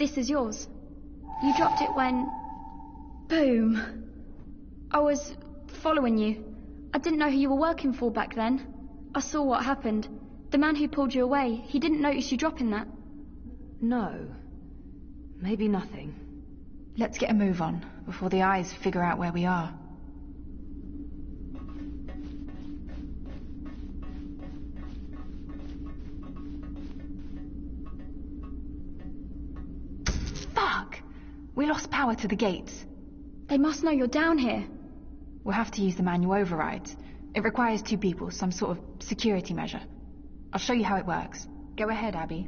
This is yours. You dropped it when... Boom. I was following you. I didn't know who you were working for back then. I saw what happened. The man who pulled you away, he didn't notice you dropping that. No. Maybe nothing. Let's get a move on, before the eyes figure out where we are. Fuck! We lost power to the gates. They must know you're down here. We'll have to use the manual overrides. It requires 2 people, some sort of security measure. I'll show you how it works. Go ahead, Abby.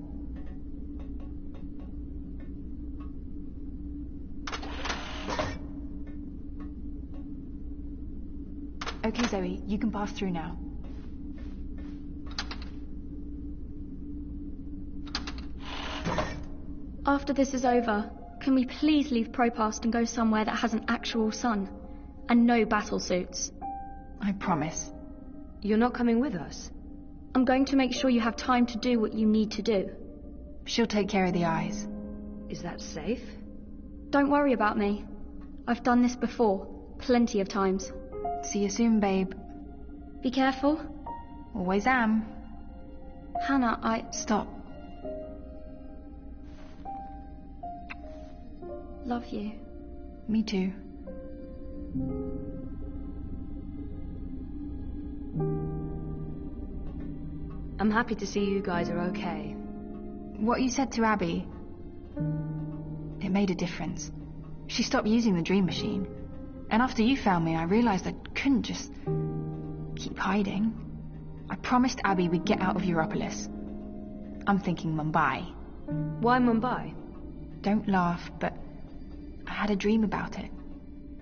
Okay, Zoe, you can pass through now. After this is over, can we please leave Propast and go somewhere that has an actual sun? And no battle suits. I promise. You're not coming with us? I'm going to make sure you have time to do what you need to do. She'll take care of the eyes. Is that safe? Don't worry about me. I've done this before, plenty of times. See you soon, babe. Be careful. Always am. Hannah, Stop. love you. Me too. I'm happy to see you guys are okay. What you said to Abby, it made a difference. She stopped using the dream machine. And after you found me, I realized I couldn't just keep hiding. I promised Abby we'd get out of Europolis. I'm thinking Mumbai. Why Mumbai? Don't laugh, but I had a dream about it.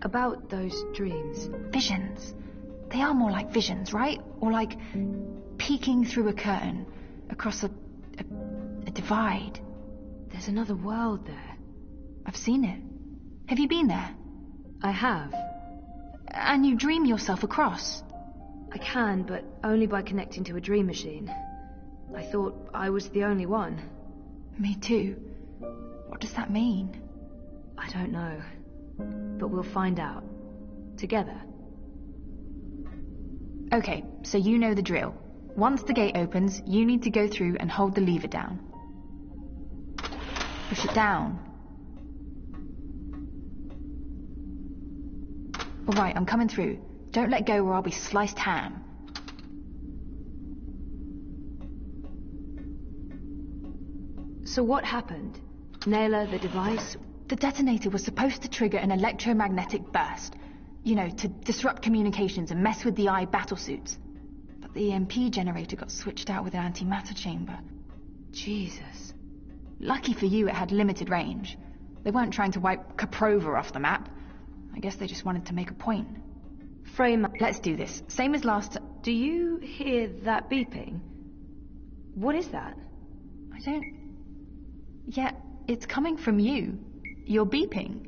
About those dreams? Visions. They are more like visions, right? Or like peeking through a curtain across a divide. There's another world there. I've seen it. Have you been there? I have. And you dream yourself across? I can, but only by connecting to a dream machine. I thought I was the only one. Me too. What does that mean? I don't know. But we'll find out. Together. Okay, so you know the drill. Once the gate opens, you need to go through and hold the lever down. Push it down. All right, I'm coming through. Don't let go or I'll be sliced ham. So what happened? Naylor, the device? The detonator was supposed to trigger an electromagnetic burst. You know, to disrupt communications and mess with the eye battlesuits. But the EMP generator got switched out with an antimatter chamber. Jesus. Lucky for you, it had limited range. They weren't trying to wipe Caprova off the map. I guess they just wanted to make a point. Frame. Let's do this. Same as last... Do you hear that beeping? What is that? I don't... Yeah, it's coming from you. You're beeping.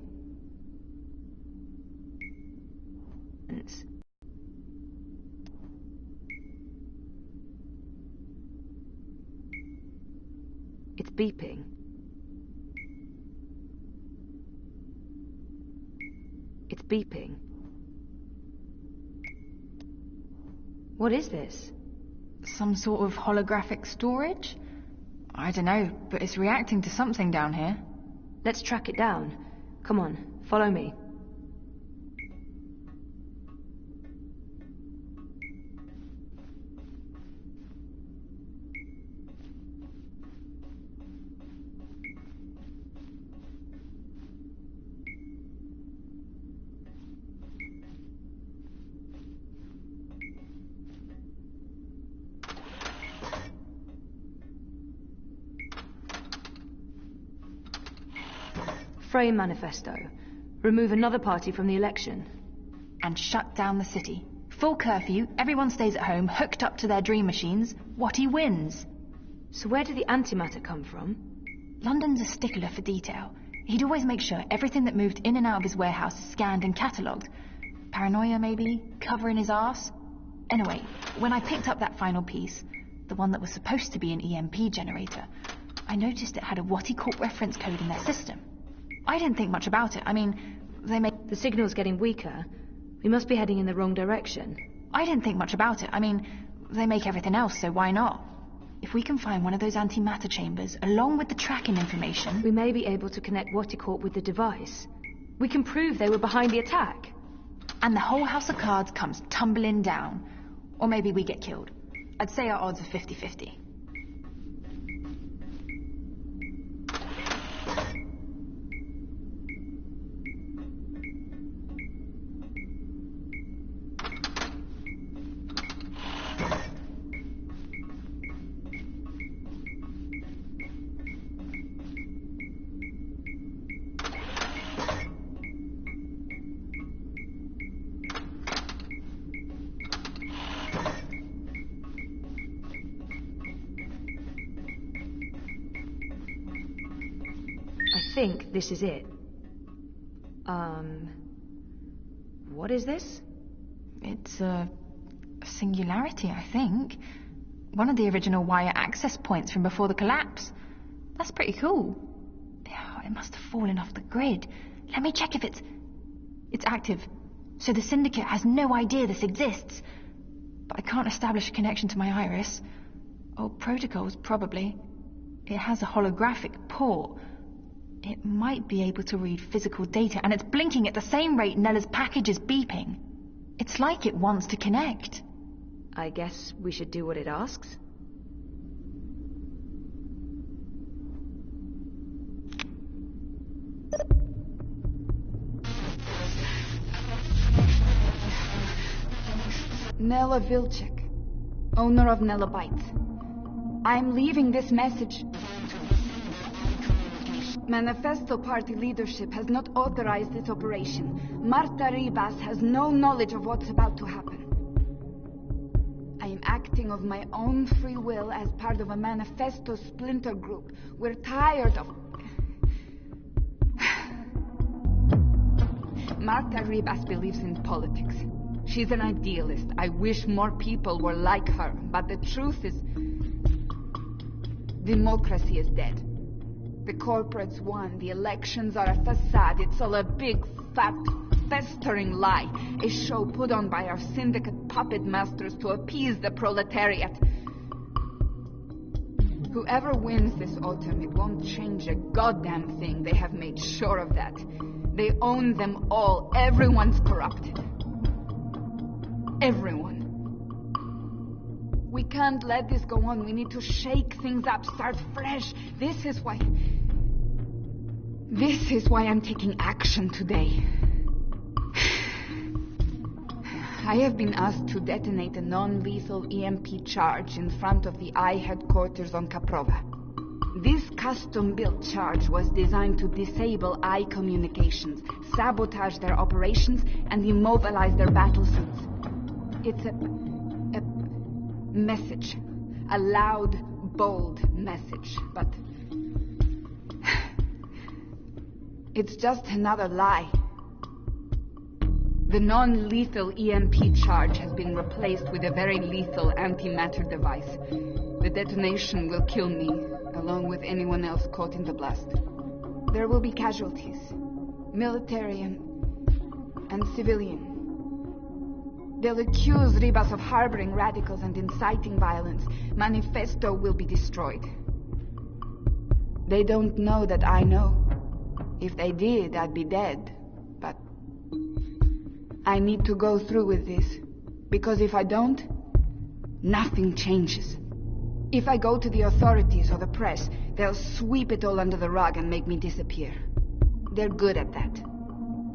It's beeping. It's beeping. What is this? Some sort of holographic storage? I don't know, but it's reacting to something down here. Let's track it down. Come on, follow me. Frame manifesto. Remove another party from the election. And shut down the city. Full curfew, everyone stays at home, hooked up to their dream machines. Watty wins. So where did the antimatter come from? London's a stickler for detail. He'd always make sure everything that moved in and out of his warehouse is scanned and catalogued. Paranoia, maybe? Covering his arse? Anyway, when I picked up that final piece, the one that was supposed to be an EMP generator, I noticed it had a Waticorp reference code in their system. I didn't think much about it. I mean, they make... The signal's getting weaker. We must be heading in the wrong direction. I didn't think much about it. I mean, they make everything else, so why not? If we can find one of those antimatter chambers, along with the tracking information... We may be able to connect Waticorp with the device. We can prove they were behind the attack. And the whole house of cards comes tumbling down. Or maybe we get killed. I'd say our odds are 50-50. I think this is it. What is this? It's a singularity, I think. One of the original wire access points from before the collapse. That's pretty cool. Oh, it must have fallen off the grid. Let me check if it's active. So the Syndicate has no idea this exists. But I can't establish a connection to my iris. Old protocols, probably. It has a holographic port. It might be able to read physical data, and it's blinking at the same rate Nella's package is beeping. It's like it wants to connect. I guess we should do what it asks. Nella Vilcek, owner of Nella Bytes. I'm leaving this message. Manifesto Party leadership has not authorized this operation. Marta Ribas has no knowledge of what's about to happen. I am acting of my own free will as part of a Manifesto splinter group. We're tired of... Marta Ribas believes in politics. She's an idealist. I wish more people were like her. But the truth is... democracy is dead. The corporates won. The elections are a facade. It's all a big, fat, festering lie. A show put on by our syndicate puppet masters to appease the proletariat. Whoever wins this autumn, it won't change a goddamn thing. They have made sure of that. They own them all. Everyone's corrupted. Everyone. We can't let this go on. We need to shake things up, start fresh. This is why I'm taking action today. I have been asked to detonate a non-lethal EMP charge in front of the I headquarters on Caprova. This custom-built charge was designed to disable I communications, sabotage their operations, and immobilize their battle suits. It's a message. A loud, bold message. But... it's just another lie. The non-lethal EMP charge has been replaced with a very lethal antimatter device. The detonation will kill me, along with anyone else caught in the blast. There will be casualties. Military and civilian. They'll accuse Ribas of harboring radicals and inciting violence. Manifesto will be destroyed. They don't know that I know. If they did, I'd be dead. But I need to go through with this. Because if I don't, nothing changes. If I go to the authorities or the press, they'll sweep it all under the rug and make me disappear. They're good at that.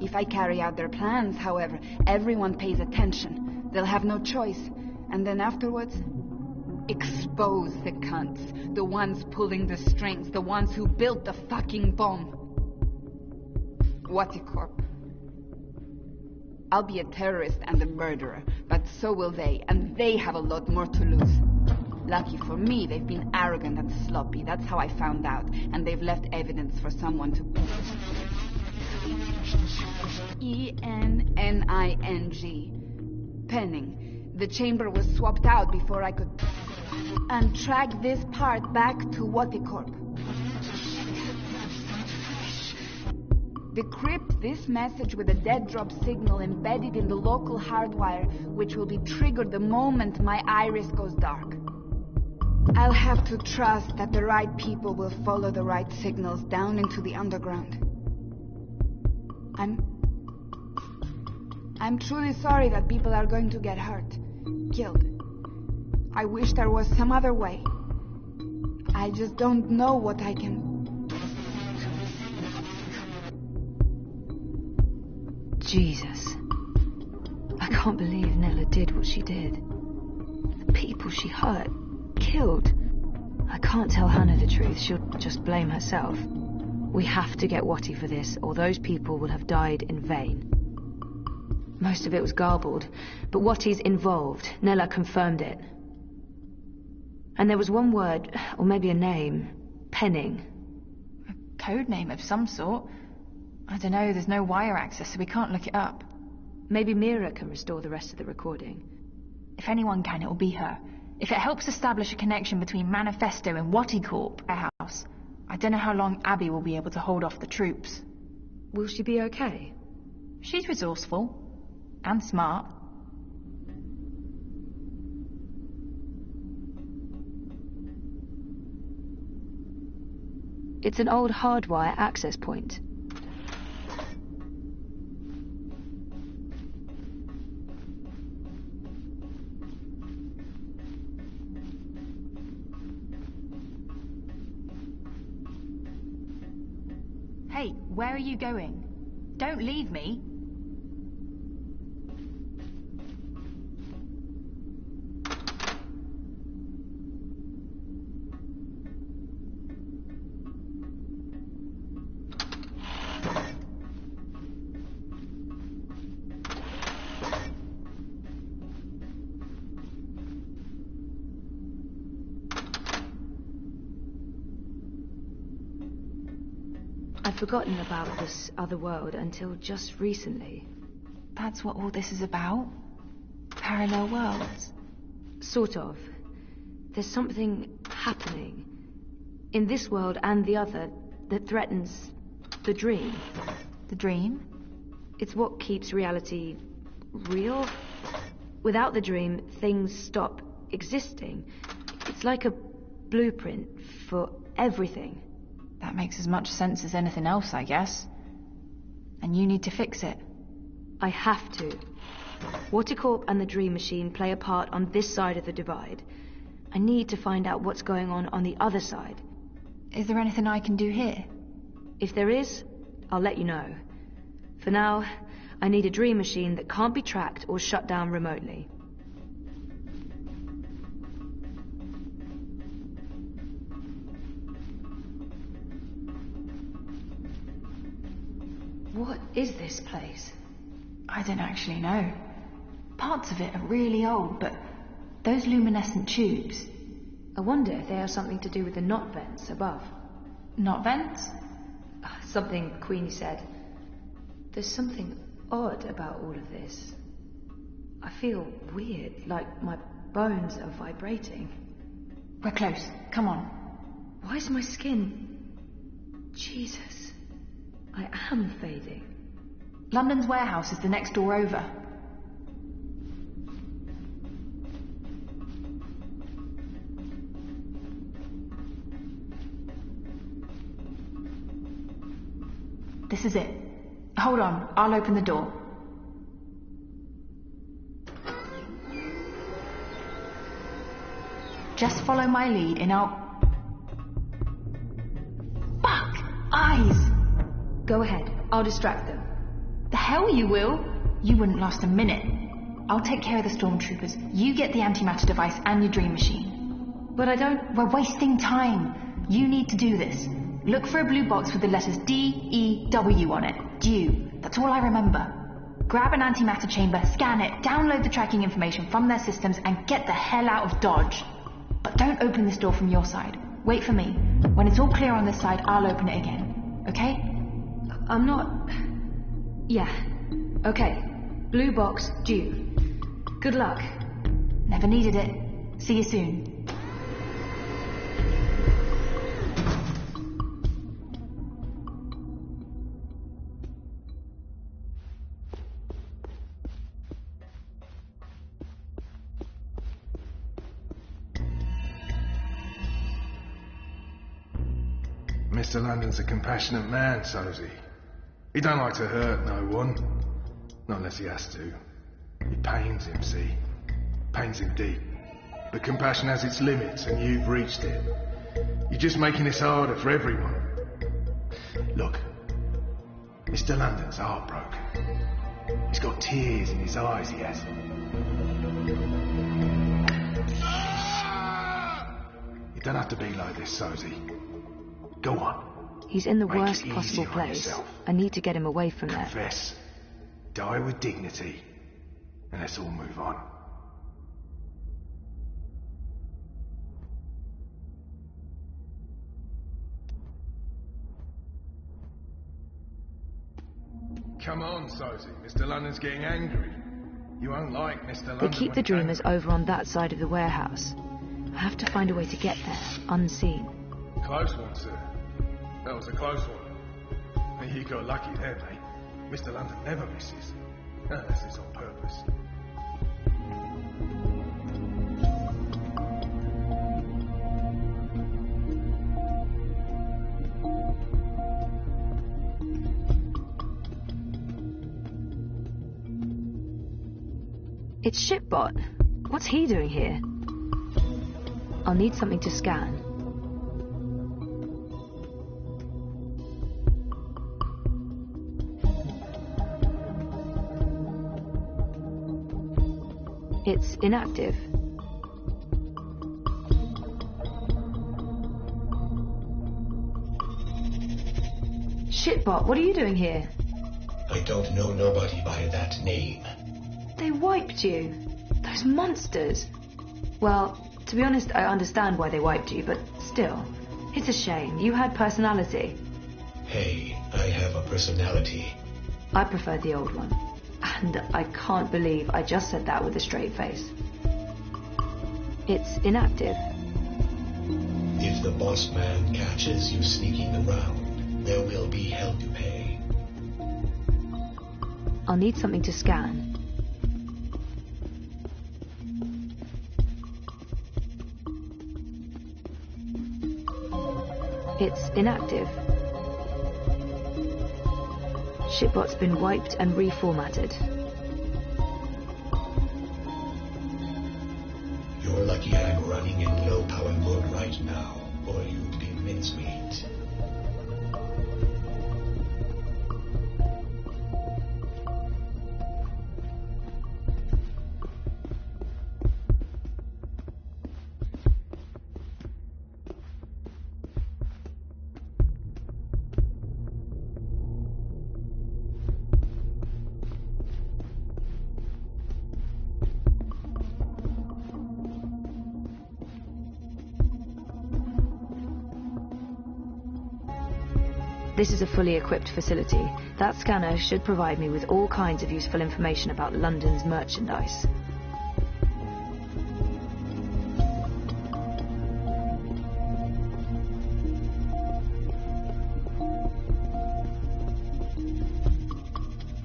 If I carry out their plans, however, everyone pays attention. They'll have no choice. And then afterwards, expose the cunts. The ones pulling the strings. The ones who built the fucking bomb. Waticorp. I'll be a terrorist and a murderer, but so will they, and they have a lot more to lose. Lucky for me, they've been arrogant and sloppy. That's how I found out, and they've left evidence for someone to... E-N-N-I-N-G. Penning. The chamber was swapped out before I could... and track this part back to Waticorp. Decrypt this message with a dead drop signal embedded in the local hardwire, which will be triggered the moment my iris goes dark. I'll have to trust that the right people will follow the right signals down into the underground. I'm truly sorry that people are going to get hurt, killed. I wish there was some other way. I just don't know what I can... Jesus. I can't believe Nella did what she did. The people she hurt, killed. I can't tell Hannah the truth. She'll just blame herself. We have to get Watty for this, or those people will have died in vain. Most of it was garbled, but Watty's involved. Nella confirmed it. And there was one word, or maybe a name. Penning. A code name of some sort. I don't know, there's no wire access, so we can't look it up. Maybe Mira can restore the rest of the recording. If anyone can, it'll be her. If it helps establish a connection between Manifesto and Waticorp warehouse, I don't know how long Abby will be able to hold off the troops. Will she be okay? She's resourceful. And smart. It's an old hardwire access point. Hey, where are you going? Don't leave me. I'd forgotten about this other world until just recently. That's what all this is about? Parallel worlds? Sort of. There's something happening in this world and the other that threatens the dream. The dream? It's what keeps reality real. Without the dream, things stop existing. It's like a blueprint for everything. That makes as much sense as anything else, I guess. And you need to fix it. I have to. Waticorp and the Dream Machine play a part on this side of the divide. I need to find out what's going on the other side. Is there anything I can do here? If there is, I'll let you know. For now, I need a Dream Machine that can't be tracked or shut down remotely. What is this place? I don't actually know. Parts of it are really old, but those luminescent tubes... I wonder if they have something to do with the knot vents above. Knot vents? Something Queenie said. There's something odd about all of this. I feel weird, like my bones are vibrating. We're close. Come on. Why is my skin... Jesus. I am fading. London's warehouse is the next door over. This is it. Hold on, I'll open the door. Just follow my lead and I'll... Fuck! Eyes! Go ahead, I'll distract them. The hell you will! You wouldn't last a minute. I'll take care of the stormtroopers. You get the antimatter device and your dream machine. But I don't... We're wasting time. You need to do this. Look for a blue box with the letters D-E-W on it. Dew. That's all I remember. Grab an antimatter chamber, scan it, download the tracking information from their systems, and get the hell out of Dodge. But don't open this door from your side. Wait for me. When it's all clear on this side, I'll open it again. Okay? I'm not... Yeah. Okay. Blue box, due. Good luck. Never needed it. See you soon. Mr. London's a compassionate man, Sosie. He don't like to hurt no one. Not unless he has to. It pains him, see? Pains him deep. But compassion has its limits, and you've reached it. You're just making this harder for everyone. Look, Mr. London's heartbroken. He's got tears in his eyes, he has. You don't have to be like this, Sosie. Go on. He's in the Make worst it possible easier on place. yourself. I need to get him away from there. Confess. Die with dignity. And let's all move on. Come on, Sosie. Mr. London's getting angry. You won't like Mr. London. They keep the dreamers over on that side of the warehouse. I have to find a way to get there, unseen. Close one, sir. That was a close one. You got lucky there, mate. Mr. London never misses. Unless it's on purpose. It's Shipbot. What's he doing here? I'll need something to scan. It's inactive. Shitbot, what are you doing here? I don't know nobody by that name. They wiped you. Those monsters. Well, to be honest, I understand why they wiped you, but still, it's a shame. You had personality. Hey, I have a personality. I prefer the old one. And I can't believe I just said that with a straight face. It's inactive. If the boss man catches you sneaking around, there will be hell to pay. I'll need something to scan. It's inactive. Shipbot's been wiped and reformatted. You're lucky I'm running in low power mode right now, or you'd be mincemeat. This is a fully equipped facility. That scanner should provide me with all kinds of useful information about London's merchandise.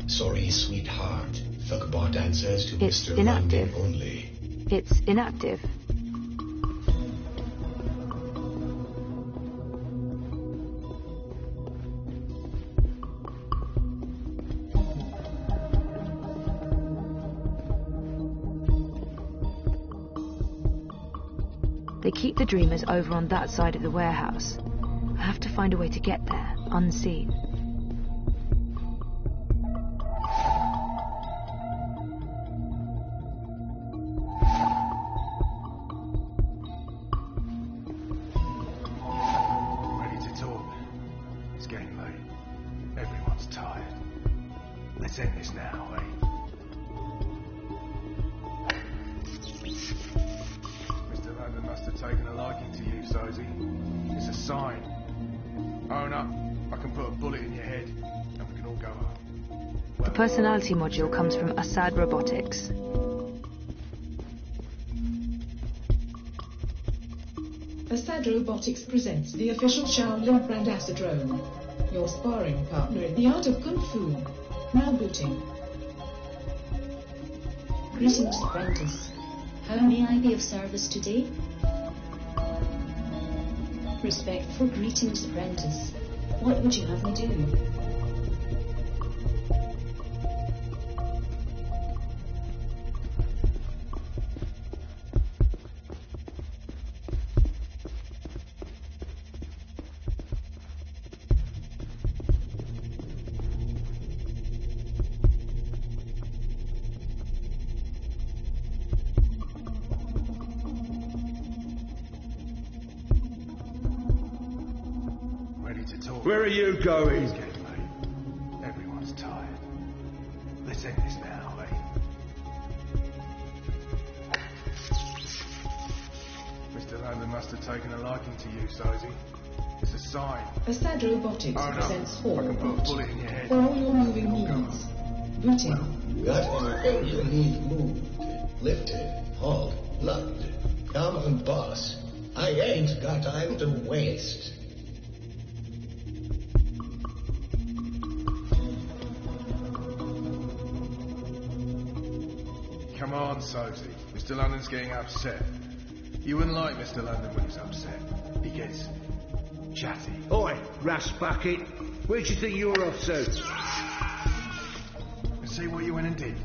Sorry, sweetheart. Thugbot answers to It's Mr. inactive. London only. It's inactive. They keep the dreamers over on that side of the warehouse. I have to find a way to get there, unseen. Ready to talk? It's getting late. Everyone's tired. Let's end this now, eh? Mr. London must have taken a liking to you, Sosie. It's a sign. Own up. I can put a bullet in your head, and we can all go home. The personality module comes from Assad Robotics. Assad Robotics presents the official Shaolin brand Acetrodrome, your sparring partner in the art of Kung Fu. Now booting. Greetings, apprentice. How may I be of service today? Respectful greetings, apprentice. What would you have me do? Where are you going? It's getting late. Everyone's tired. Let's end this now, eh? Mr. Landon must have taken a liking to you, Sozy. It's a sign. Assad Robotics Oh, no. presents I forward. can put a bullet in your head. For all your moving needs. Booting. Got anything you need moved, lifted, hauled, lugged? Come on, boss. I ain't got time to waste. Come on, Sozy. Mr. London's getting upset. You wouldn't like Mr. London when he's upset. He gets chatty. Oi, Rust Bucket. Where'd you think you were off to? And see what you went and did.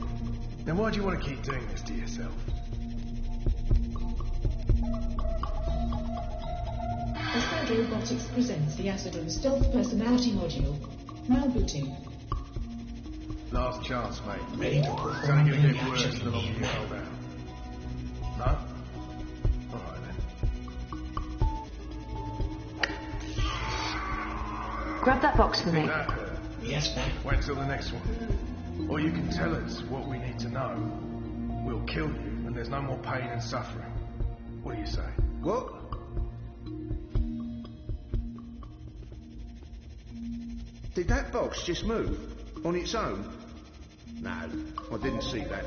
Then why do you want to keep doing this to yourself? Assad Robotics presents the Acidum Stealth Personality Module. Now booting. Last chance, mate. Ready to It's perform only going to any get worse action the you longer need you now. hold out. No? Alright then. Grab that box for me. Think that hurt? Yes, ma'am. Wait till the next one. Or you can tell us what we need to know. We'll kill you, and there's no more pain and suffering. What do you say? What? Did that box just move? On its own? No, I didn't see that.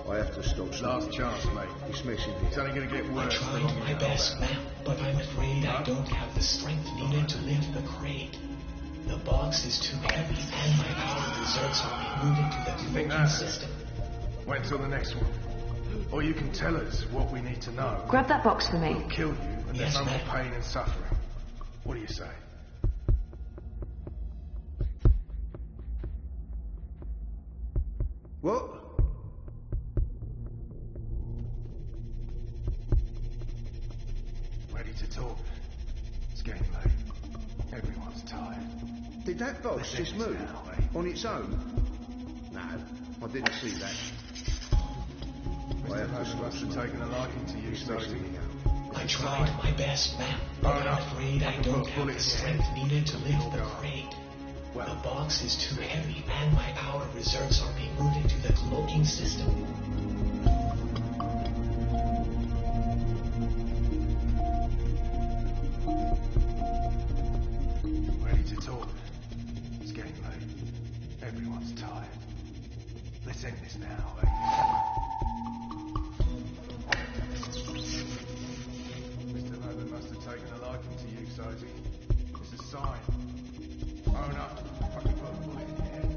I have to stop. Last chance, mate. It's messing It's me. only going to get I worse the tried longer my you best, hold out. ma'am, but I'm afraid I don't have the strength needed to lift the crate. The box is too heavy, and my power reserves are moving to the think cloaking that- system. Wait till the next one. Or you can tell us what we need to know. Grab that box for me. We'll kill you, and there's Yes, no more ma'am. pain and suffering. What do you say? What? Ready to talk? It's getting late. Everyone's tired. Did that box Let's just end this move? now, eh? On its own? No, I didn't see that. Mr. London must have taken a liking to you, It's messing Sozy. me up. I tried my best, ma'am, but Oh, no. I'm afraid I I can put a don't have bullet the in your strength head. needed to lift the You'll go. crate. Well- The box is too heavy, and my power reserves are being moved into the cloaking system. Ready to talk? It's getting late. Everyone's tired. Let's end this now, eh? Mr. London must have taken a liking to you, Sozy. It's a sign. Oh no, I can put a bullet in your head.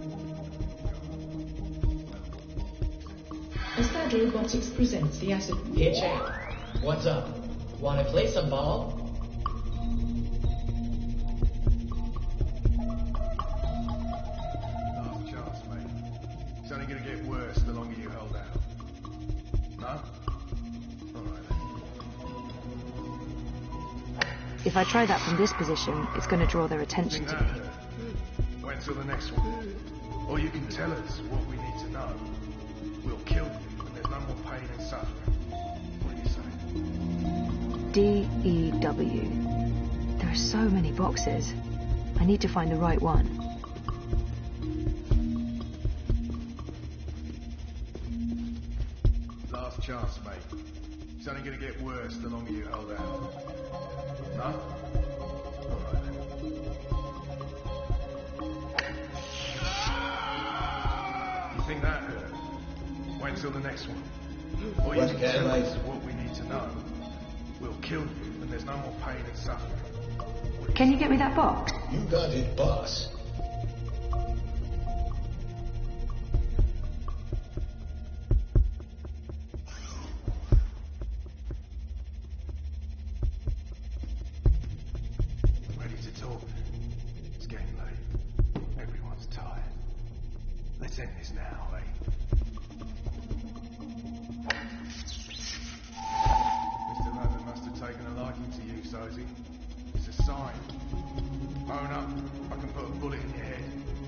Assad Robotics presents the Acid... Hey, champ. What's up? Wanna play some ball? Last chance, mate. It's only going to get worse the longer you hold out. No? Alright then. If I try that from this position, it's going to draw their attention Think to that me. hurt? Wait till the next one. Or you can tell us what we need to know. We'll kill you, and there's no more pain and suffering. What do you say? D-E-W. There are so many boxes. I need to find the right one. Last chance, mate. It's only going to get worse the longer you hold out. No? Alright then. You think that hurt? Wait till the next one. Or you What can can tell I- us what we need to know. We'll kill you, and there's no more pain and suffering. Can you get me that box? You got it, boss. Ready to talk? Let's end this now, eh? Mr. London must have taken a liking to you, Sosie. It's a sign. Own up. I can put a bullet in your head,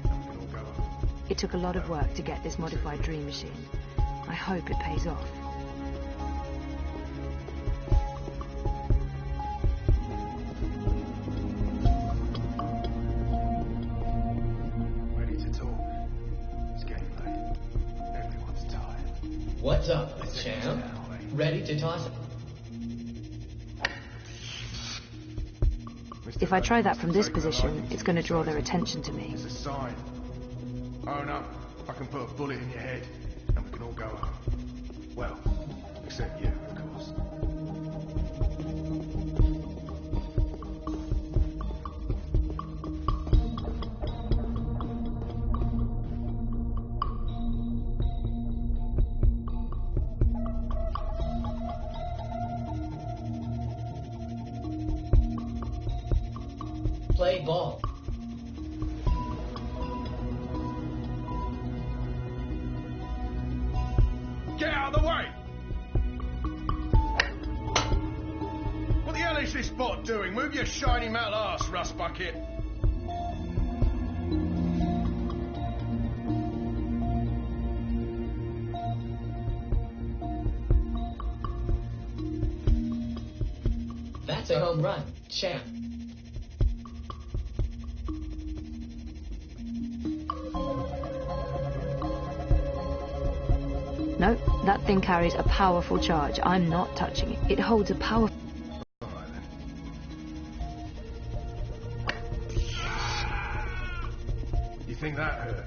and we can all go home. It took a lot of work to get this modified dream machine. I hope it pays off. Ready to talk? It's getting late. Everyone's tired. What's up, Let's end this champ? now, eh? Ready to toss it? Mr. If I try London that must from have this taken a position, liking to it's going to you, draw their Sosie. attention to me. It's a sign. Own up. I can put a bullet in your head, and we can all go home. Well, except you, of course. Play ball. Get out of the way! What the hell is this bot doing? Move your shiny metal ass, rust bucket. That's a home run, champ. No, that thing carries a powerful charge. I'm not touching it. It holds a powerful... All right, then. You think that hurt?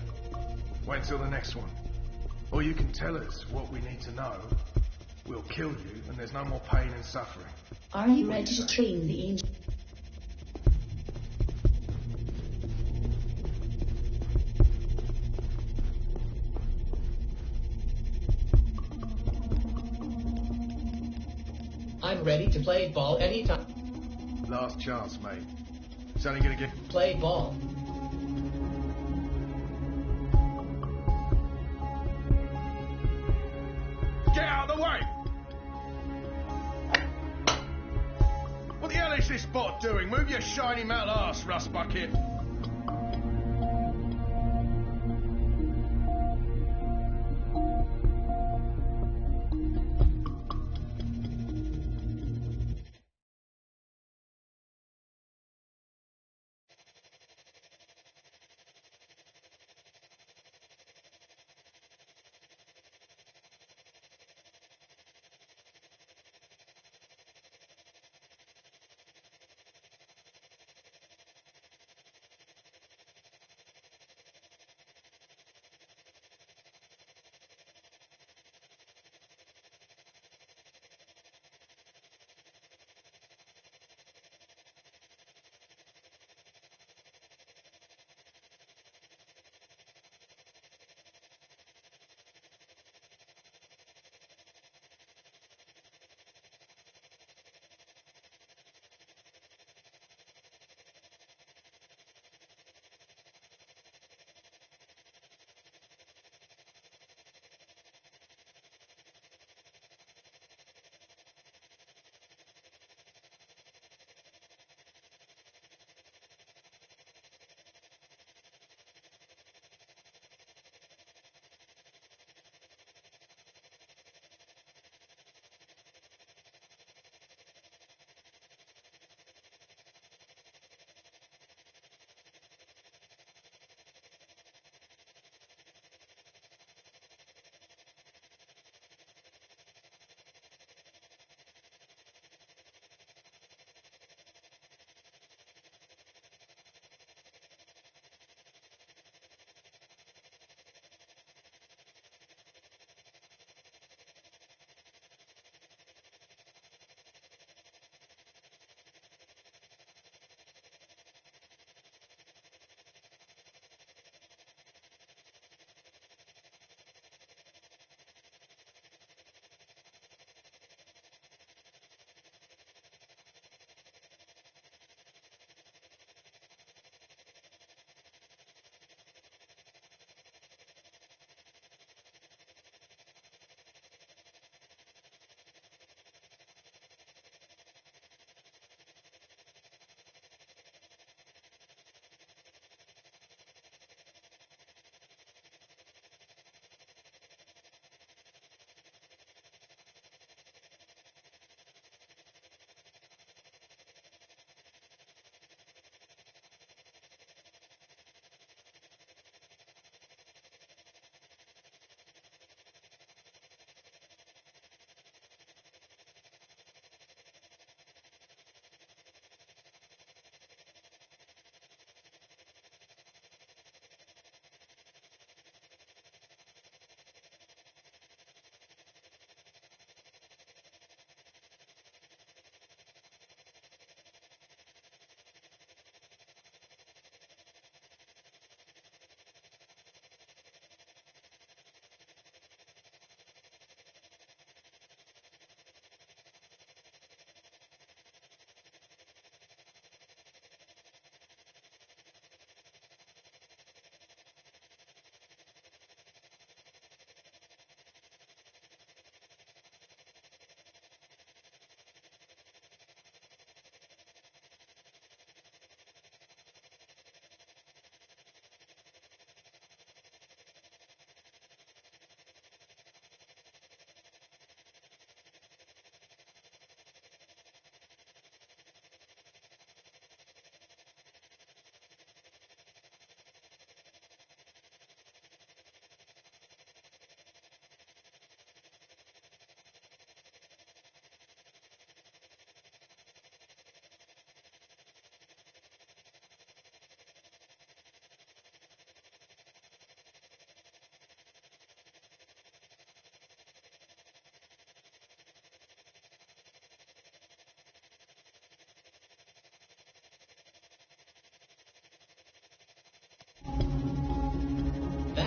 Wait till the next one. Or you can tell us what we need to know. We'll kill you, and there's no more pain and suffering. Are you ready to train the angel? I'm ready to play ball anytime. Last chance, mate. It's only gonna get... Play ball. Get out of the way! What the hell is this bot doing? Move your shiny metal ass, rust bucket.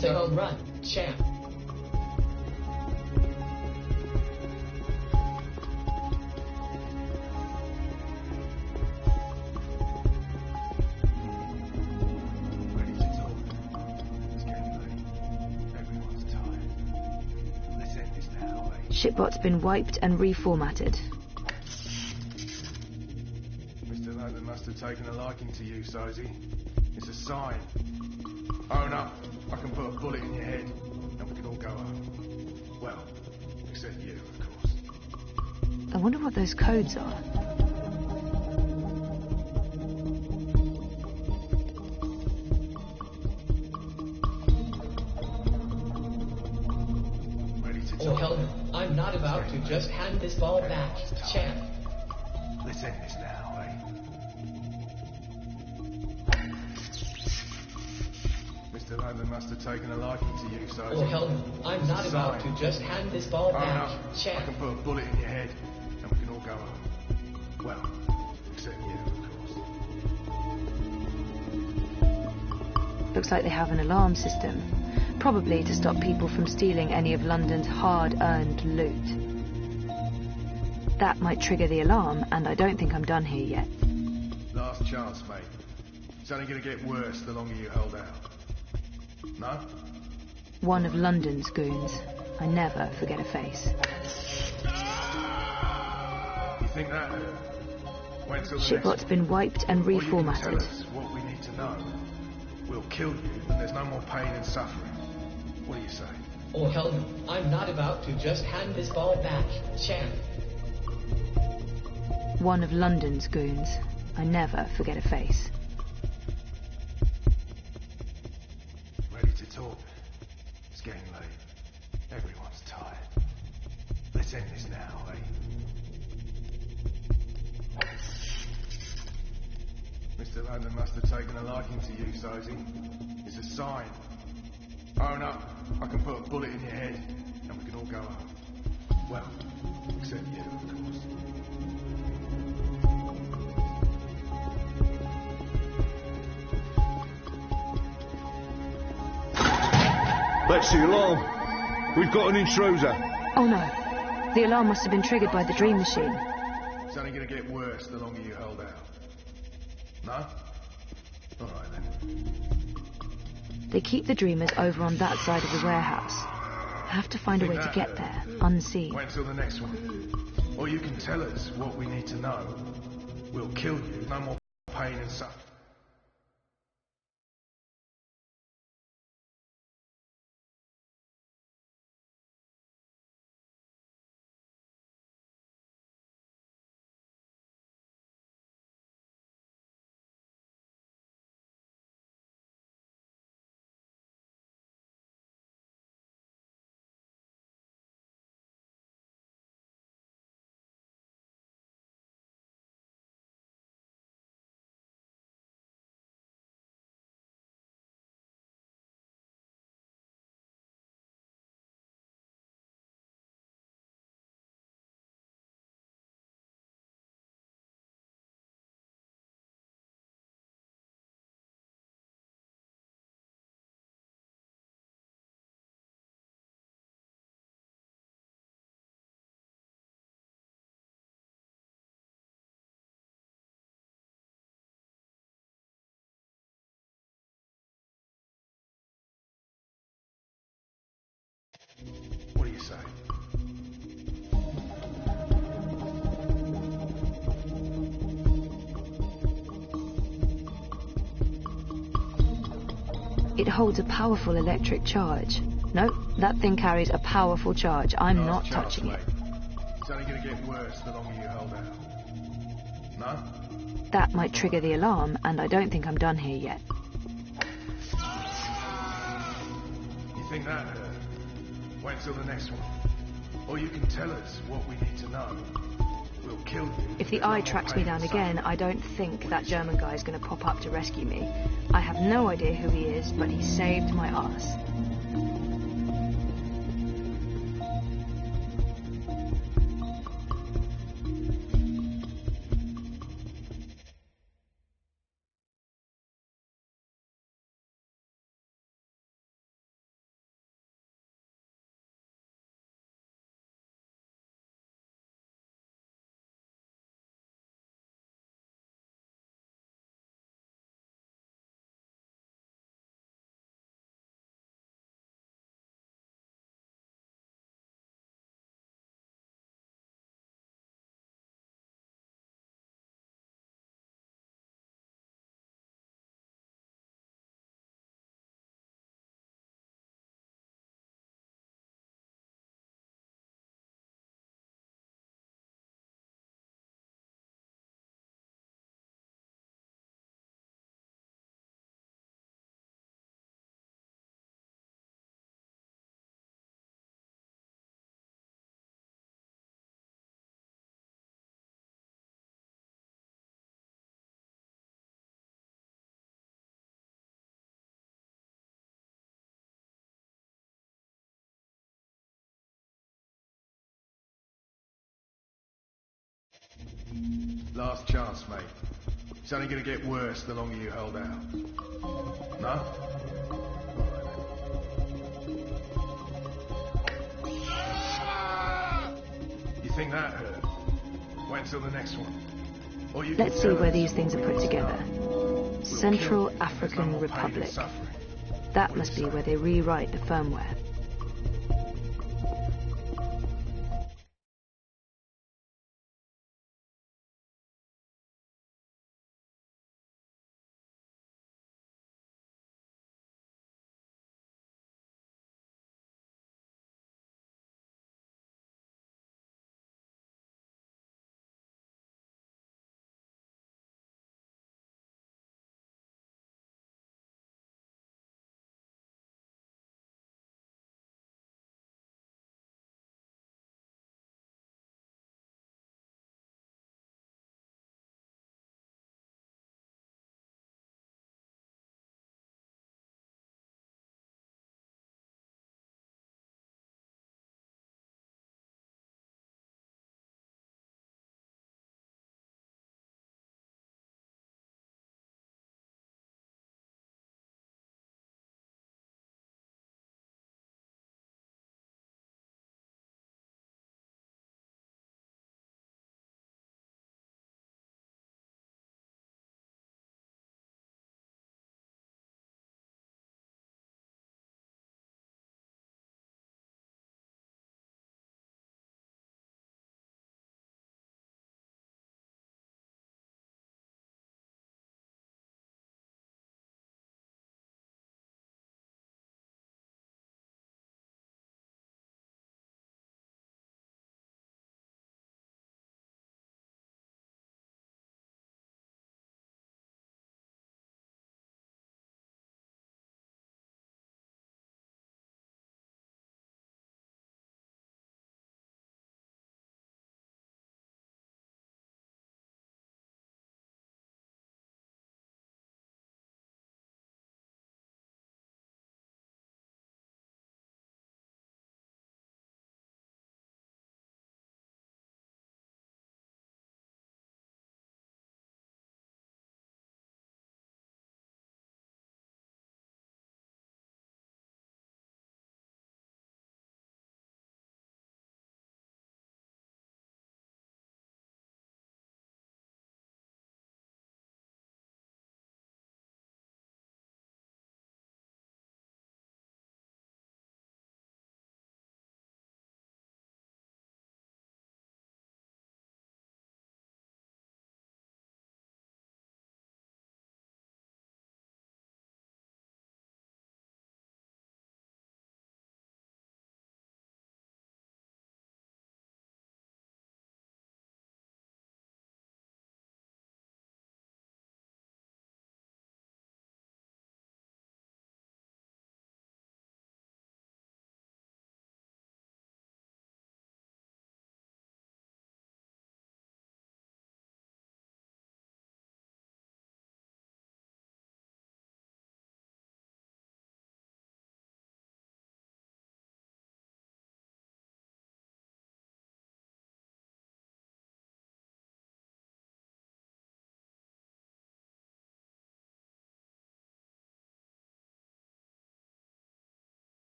That's a home run. Champ. Ready to talk? It's getting late. Everyone's tired. Let's end this now, eh? Shipbot's been wiped and reformatted. Mr. London must have taken a liking to you, Sozy. It's a sign. Own up. I can put a bullet in your head, and we can all go home. Well, except you, of course. I wonder what those codes are. Ready to Oh, talk? hell no. I'm not about to just hand this ball back. Champ. Let's end this now, eh? Mr. London must have taken a liking to you, Sozy. Oh, hell no. I'm not about to just hand this ball Own back. up. I Champ. can put a bullet in your head, and we can all go home. Well, except you, of course. Looks like they have an alarm system. Probably to stop people from stealing any of London's hard-earned loot. That might trigger the alarm, and I don't think I'm done here yet. Last chance, mate. It's only going to get worse the longer you hold out. No? One of London's goons. I never forget a face. You think that hurt? Wait till the Shipbot's been wiped and Or you can tell reformatted. us what we need to know. We'll kill you, and there's no more pain and suffering. What do you say? Oh, hell no. I'm not about to just hand this ball back. Champ. One of London's goons. I never forget a face. Ready to talk? It's getting late. Everyone's tired. Let's end this now, eh? Mr. London must have taken a liking to you, Sozy. It's a sign. Own up. I can put a bullet in your head, and we can all go home. Well, except you, of course. That's the alarm. We've got an intruder. Oh no. The alarm must have been triggered by the dream machine. It's only going to get worse the longer you hold out. No? All right, then. They keep the dreamers over on that side of the warehouse. I have to find a way to get there, unseen. Wait till the next one. Or you can tell us what we need to know. We'll kill you. No more pain and suffering. What do you say? It holds a powerful electric charge. No, that thing carries a powerful charge. I'm not Last chance, touching it. mate. It's only going to get worse the longer you hold out. No? That might trigger the alarm, and I don't think I'm done here yet. You think that hurt? Wait till the next one. Or you can tell us what we need to know. We'll kill you. If the eye tracks me down again, I don't think that German guy is going to pop up to rescue me. I have no idea who he is, but he saved my ass. Last chance, mate. It's only gonna get worse the longer you hold out. No? You think that hurt? Wait until the next one. Or you Let's can see tell where us these things are put what we together. know. We'll Central kill you. There's no African more pain and Republic. suffering. That must be where they rewrite the firmware.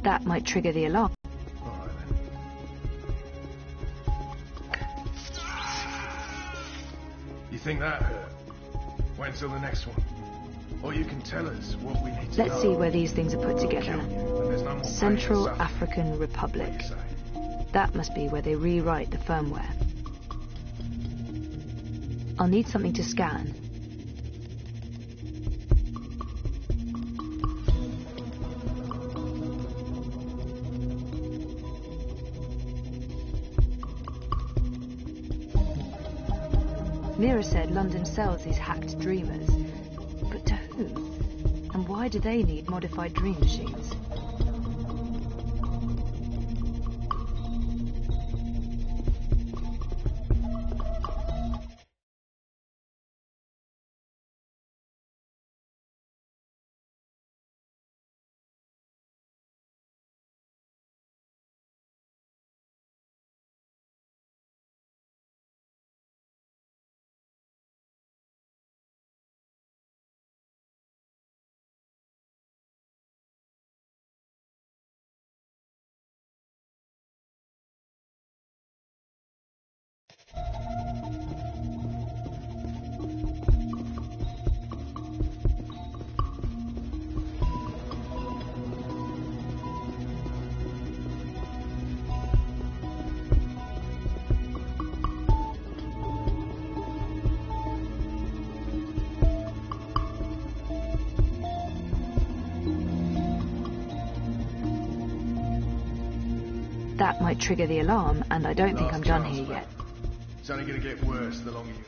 That might trigger the alarm. Alright then. You think that hurt? Wait until the next one. Or you can tell us what we need to know. Let's see where these things are put together. Kill you, and there's no more Central pain and suffering. African What Republic. do you say? That must be where they rewrite the firmware. I'll need something to scan. Mira said London sells these hacked dreamers. But to whom? And why do they need modified dream machines? That might trigger the alarm, and I don't think Last I'm done chance, here mate. yet. It's only going to get worse the longer you...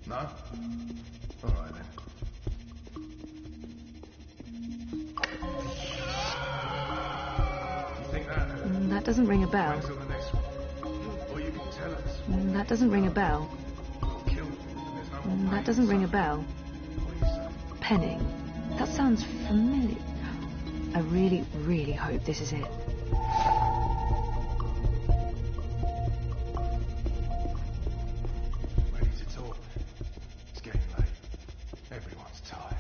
No? Alright then. You think that hurt? That doesn't ring a bell. Wait until the next one. Or you can tell us. That doesn't ring a bell. We'll kill you, and there's no more pain That doesn't and ring a suffering. bell. What do you say? Penning. That sounds familiar. I really, really hope this is it. Ready to talk? It's getting late. Everyone's tired.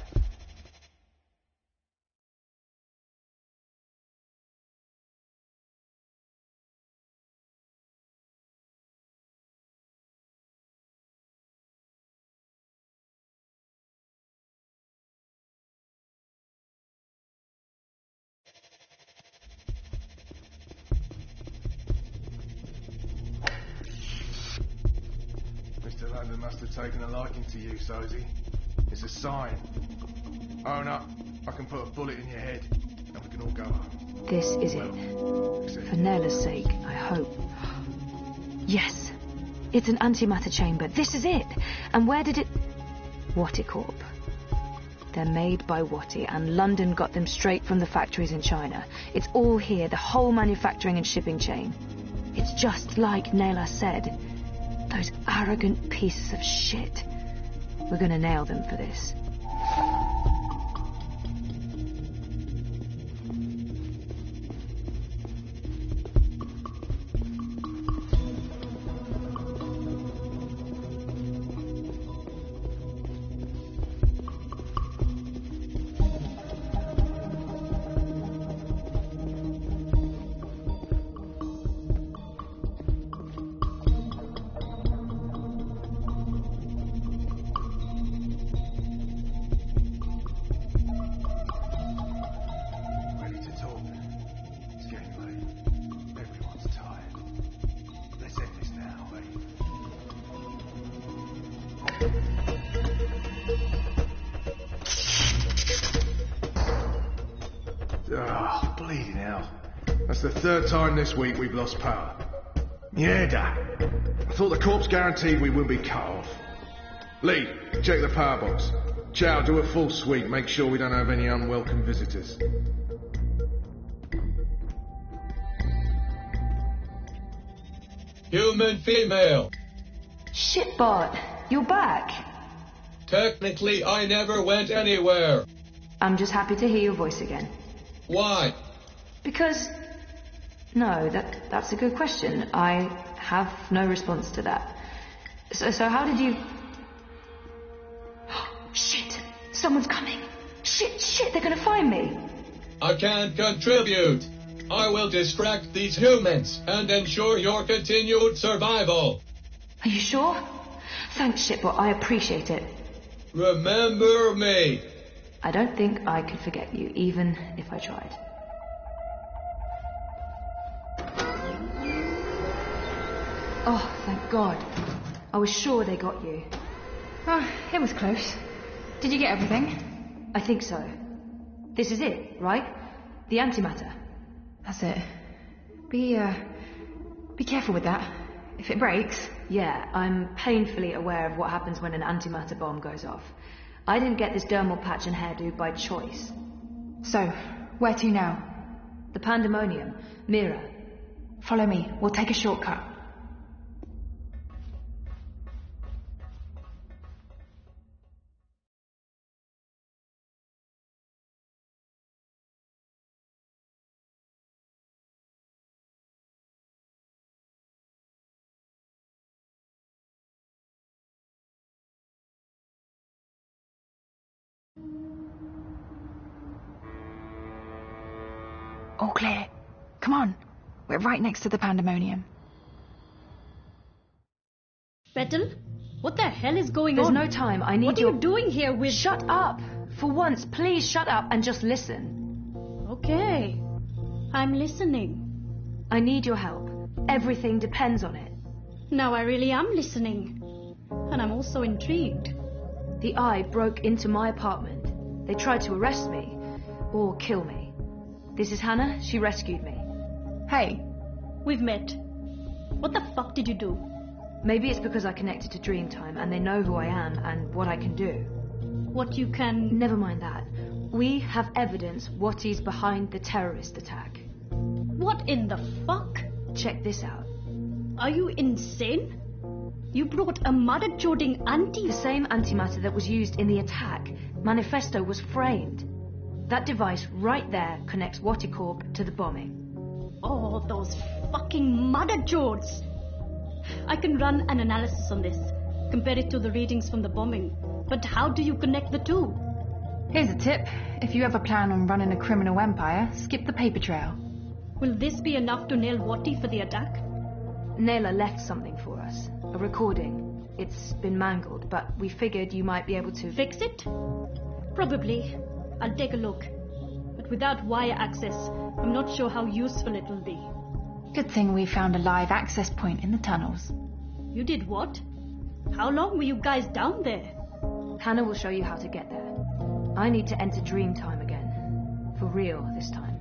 Mr. London must have taken a liking to you, Sosie. It's a sign. Own up. I can put a bullet in your head, and we can all go home. This is it. Except For Nella's sake, I hope. Yes! It's an antimatter chamber. This is it! And where did it... What it corp? They're made by Watty, and London got them straight from the factories in China. It's all here, the whole manufacturing and shipping chain. It's just like Nayla said. Those arrogant pieces of shit. We're gonna nail them for this. Oh, bleeding hell. That's the third time this week we've lost power. Yeah, Dad. I thought the corpse guaranteed we wouldn't be cut off. Lee, check the power box. Chow, do a full sweep. Make sure we don't have any unwelcome visitors. Human female. Shit, Bart. You're back. Technically, I never went anywhere. I'm just happy to hear your voice again. Why? Because... No, that's a good question. I have no response to that. So how did you... Shit! Someone's coming! Shit, they're gonna find me! I can't contribute. I will distract these humans and ensure your continued survival. Are you sure? Thanks, Shitbot. I appreciate it. Remember me. I don't think I could forget you, even if I tried. Oh, thank God. I was sure they got you. Oh, it was close. Did you get everything? I think so. This is it, right? The antimatter. That's it. Be careful with that. If it breaks... Yeah, I'm painfully aware of what happens when an antimatter bomb goes off. I didn't get this dermal patch and hairdo by choice. So, where to now? The Pandemonium. Mira. Follow me. We'll take a shortcut. All clear. Come on. We're right next to the Pandemonium. Petal? What the hell is going There's on? no time. I need What are you doing here with... Shut up! For once, please shut up and just listen. Okay. I'm listening. I need your help. Everything depends on it. Now I really am listening. And I'm also intrigued. The Eye broke into my apartment. They tried to arrest me. Or kill me. This is Hannah. She rescued me. Hey. We've met. What the fuck did you do? Maybe it's because I connected to Dreamtime and they know who I am and what I can do. What you can... Never mind that. We have evidence Watty's behind the terrorist attack. What in the fuck? Check this out. Are you insane? You brought a mother-joding The same antimatter that was used in the attack. Manifesto was framed. That device right there connects Watty Corp to the bombing. Oh, those fucking mother-jodes! I can run an analysis on this, compare it to the readings from the bombing. But how do you connect the two? Here's a tip. If you ever plan on running a criminal empire, skip the paper trail. Will this be enough to nail Watty for the attack? Nayla left something for us. A recording. It's been mangled, but we figured you might be able to... Fix it? Probably. I'll take a look. But without wire access, I'm not sure how useful it'll be. Good thing we found a live access point in the tunnels. You did what? How long were you guys down there? Hannah will show you how to get there. I need to enter Dreamtime again. For real this time.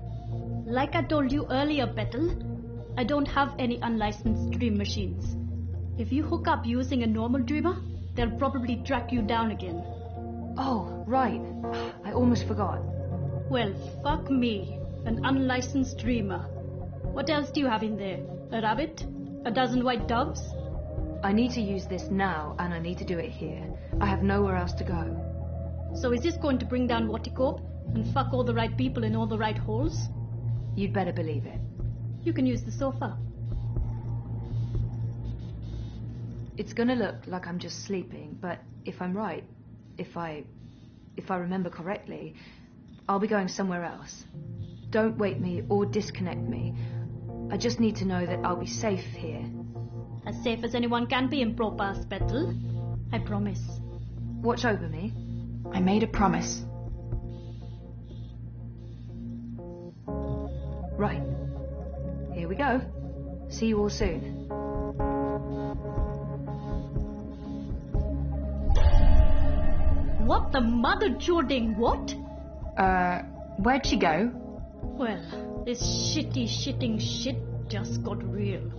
Like I told you earlier, Petal, I don't have any unlicensed dream machines. If you hook up using a normal dreamer, they'll probably track you down again. Oh, right. I almost forgot. Well, fuck me. An unlicensed dreamer. What else do you have in there? A rabbit? A dozen white doves? I need to use this now, and I need to do it here. I have nowhere else to go. So is this going to bring down Watercorp and fuck all the right people in all the right holes? You'd better believe it. You can use the sofa. It's gonna look like I'm just sleeping, but if I'm right, if I remember correctly, I'll be going somewhere else. Don't wake me or disconnect me. I just need to know that I'll be safe here. As safe as anyone can be in proper hospital. I promise. Watch over me. I made a promise. Right. Here we go. See you all soon. What the mother jording what? Where'd she go? Well, this shitting shit just got real.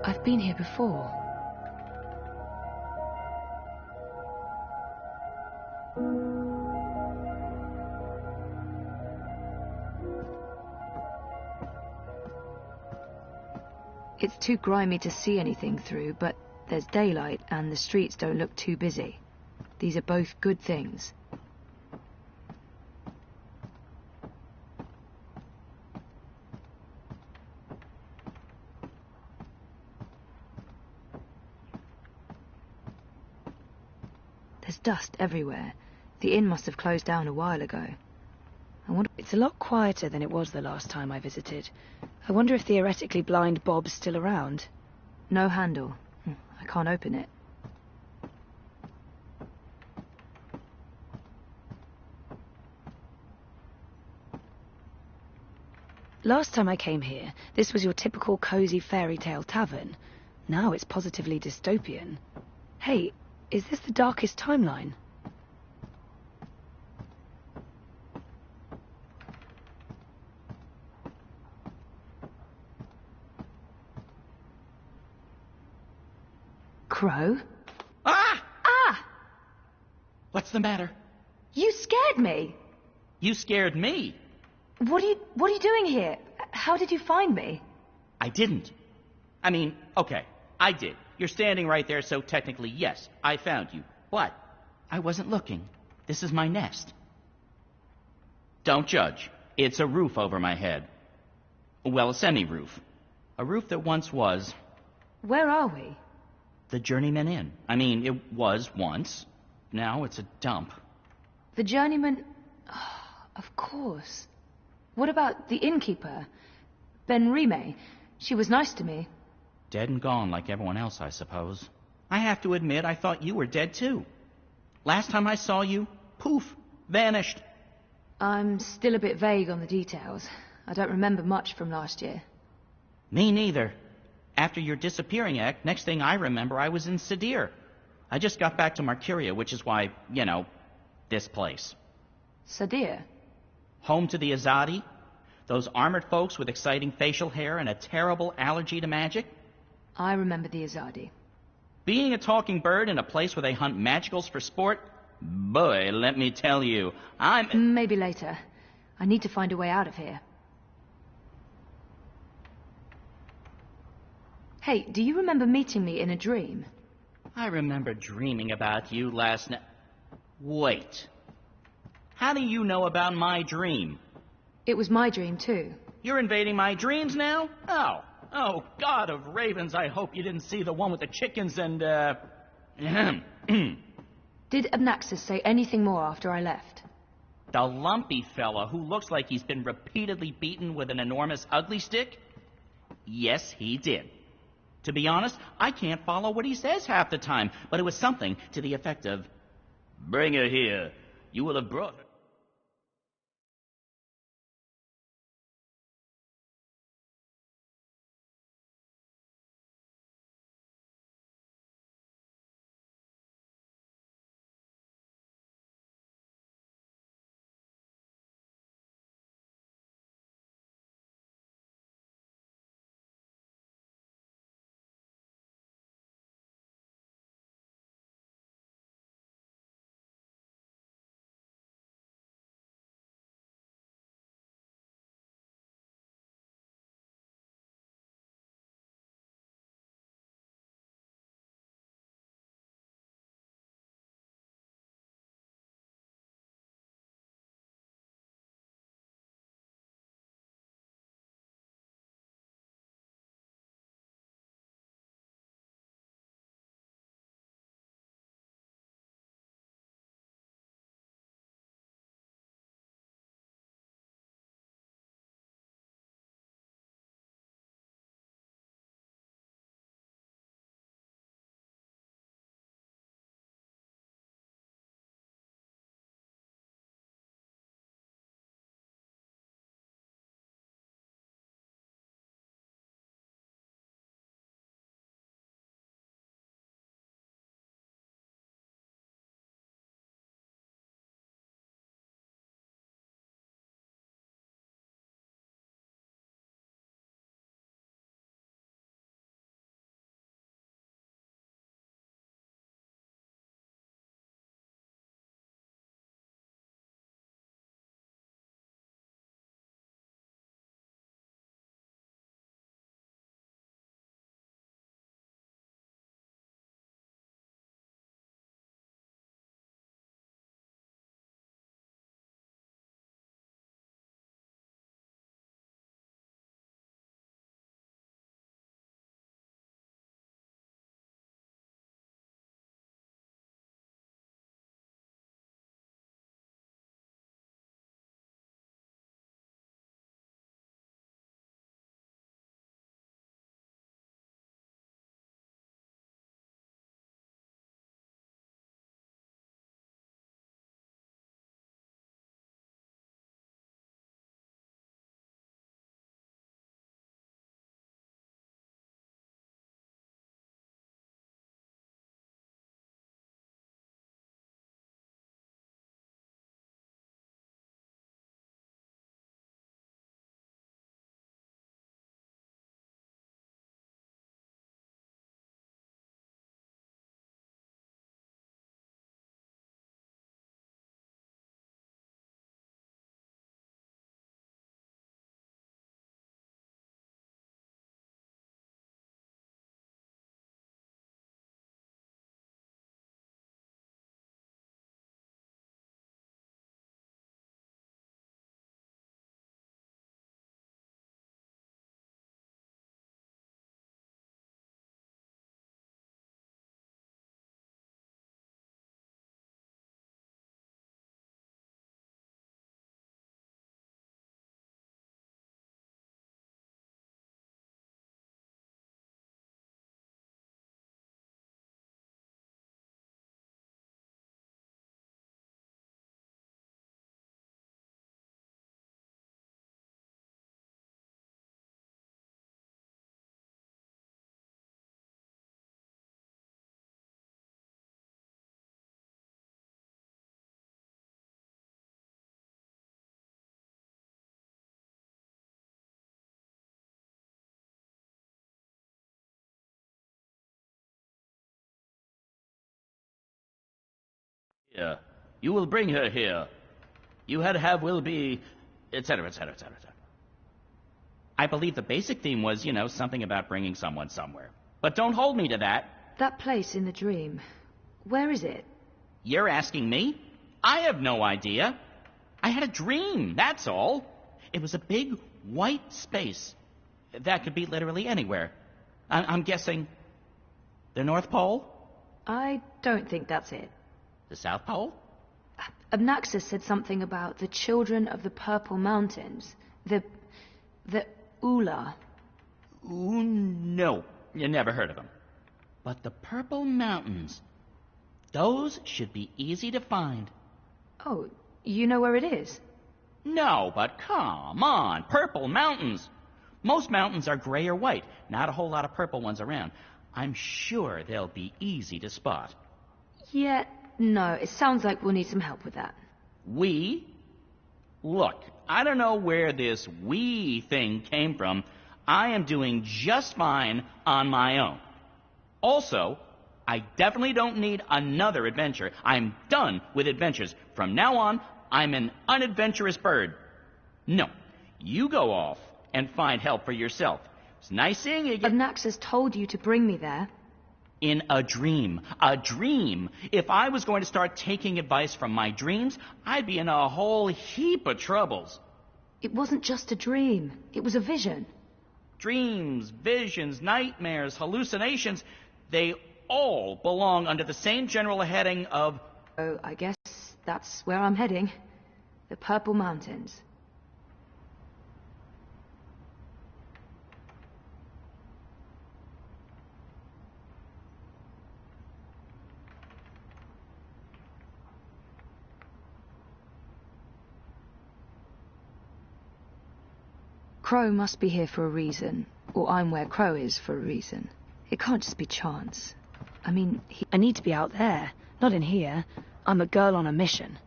I've been here before. It's too grimy to see anything through, but there's daylight and the streets don't look too busy. These are both good things. There's dust everywhere. The inn must have closed down a while ago. It's a lot quieter than it was the last time I visited. I wonder if theoretically blind Bob's still around. No handle. I can't open it. Last time I came here, this was your typical cozy fairy tale tavern. Now it's positively dystopian. Hey, is this the darkest timeline? Crow? Ah! Ah! What's the matter? You scared me! You scared me. What are you doing here? How did you find me? I didn't. I mean, okay, I did. You're standing right there, so technically, yes, I found you. But I wasn't looking. This is my nest. Don't judge. It's a roof over my head. Well, a semi-roof. A roof that once was... Where are we? The Journeyman Inn. I mean, it was once. Now it's a dump. The Journeyman... Oh, of course. What about the innkeeper? Ben Rime. She was nice to me. Dead and gone like everyone else, I suppose. I have to admit, I thought you were dead too. Last time I saw you, poof, vanished. I'm still a bit vague on the details. I don't remember much from last year. Me neither. After your disappearing act, next thing I remember, I was in Sadir. I just got back to Marcuria, which is why, you know, this place. Sadir? Home to the Azadi. Those armored folks with exciting facial hair and a terrible allergy to magic. I remember the Azadi. Being a talking bird in a place where they hunt magicals for sport? Boy, let me tell you, Maybe later. I need to find a way out of here. Hey, do you remember meeting me in a dream? I remember dreaming about you last night. Wait. How do you know about my dream? It was my dream, too. You're invading my dreams now? Oh, Oh, God of ravens, I hope you didn't see the one with the chickens and, Did Abnaxis say anything more after I left? The lumpy fella who looks like he's been repeatedly beaten with an enormous ugly stick? Yes, he did. To be honest, I can't follow what he says half the time, but it was something to the effect of, "Bring her here. You will have brought her." Here. You will bring her here. You had have will be, etc., etc., etc., etc. I believe the basic theme was, something about bringing someone somewhere. But don't hold me to that. That place in the dream, where is it? You're asking me? I have no idea. I had a dream, that's all. It was a big white space. That could be literally anywhere. I'm guessing the North Pole? I don't think that's it. The South Pole? Abnaxis said something about the children of the Purple Mountains. The Ula. Ooh, no. You never heard of them. But the Purple Mountains, those should be easy to find. Oh, you know where it is? No, but come on, Purple Mountains. Most mountains are gray or white, not a whole lot of purple ones around. I'm sure they'll be easy to spot. Yeah, no, it sounds like we'll need some help with that. We? Look, I don't know where this we thing came from. I am doing just fine on my own. Also, I definitely don't need another adventure. I'm done with adventures. From now on, I'm an unadventurous bird. No, you go off and find help for yourself. It's nice seeing you again. Abnaxis told you to bring me there. In a dream. A dream. If I was going to start taking advice from my dreams, I'd be in a whole heap of troubles. It wasn't just a dream. It was a vision. Dreams, visions, nightmares, hallucinations, they all belong under the same general heading of... Oh, I guess that's where I'm heading. The Purple Mountains. Crow must be here for a reason, or I'm where Crow is for a reason. It can't just be chance. I mean, I need to be out there, not in here. I'm a girl on a mission.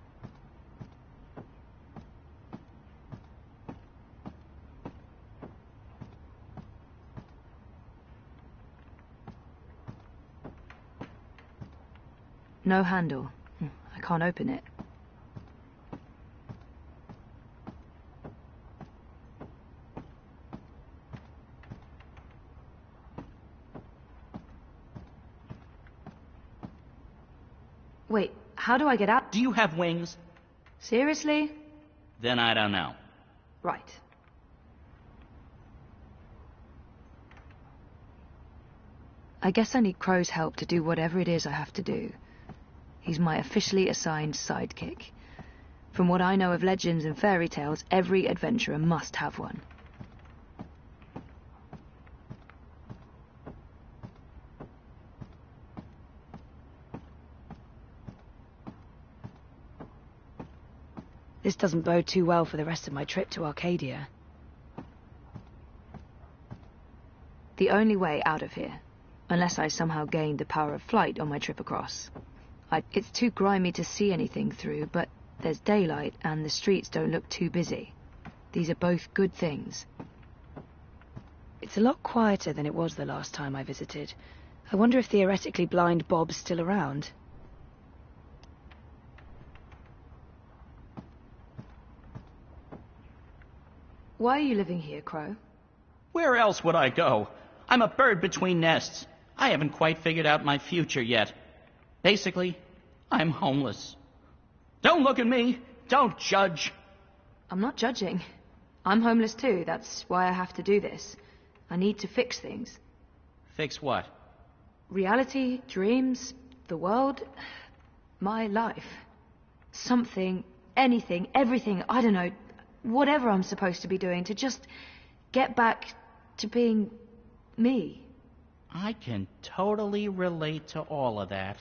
No handle. I can't open it. Wait, how do I get out? Do you have wings? Seriously? Then I don't know. Right. I guess I need Crow's help to do whatever it is I have to do. He's my officially assigned sidekick. From what I know of legends and fairy tales, every adventurer must have one. This doesn't bode too well for the rest of my trip to Arcadia. The only way out of here, unless I somehow gained the power of flight on my trip across. It's too grimy to see anything through, but there's daylight and the streets don't look too busy. These are both good things. It's a lot quieter than it was the last time I visited. I wonder if theoretically blind Bob's still around. Why are you living here, Crow? Where else would I go? I'm a bird between nests. I haven't quite figured out my future yet. Basically, I'm homeless. Don't look at me. Don't judge. I'm not judging. I'm homeless too. That's why I have to do this. I need to fix things. Fix what? Reality, dreams, the world, my life. Something, anything, everything, I don't know, whatever I'm supposed to be doing to just get back to being me. I can totally relate to all of that.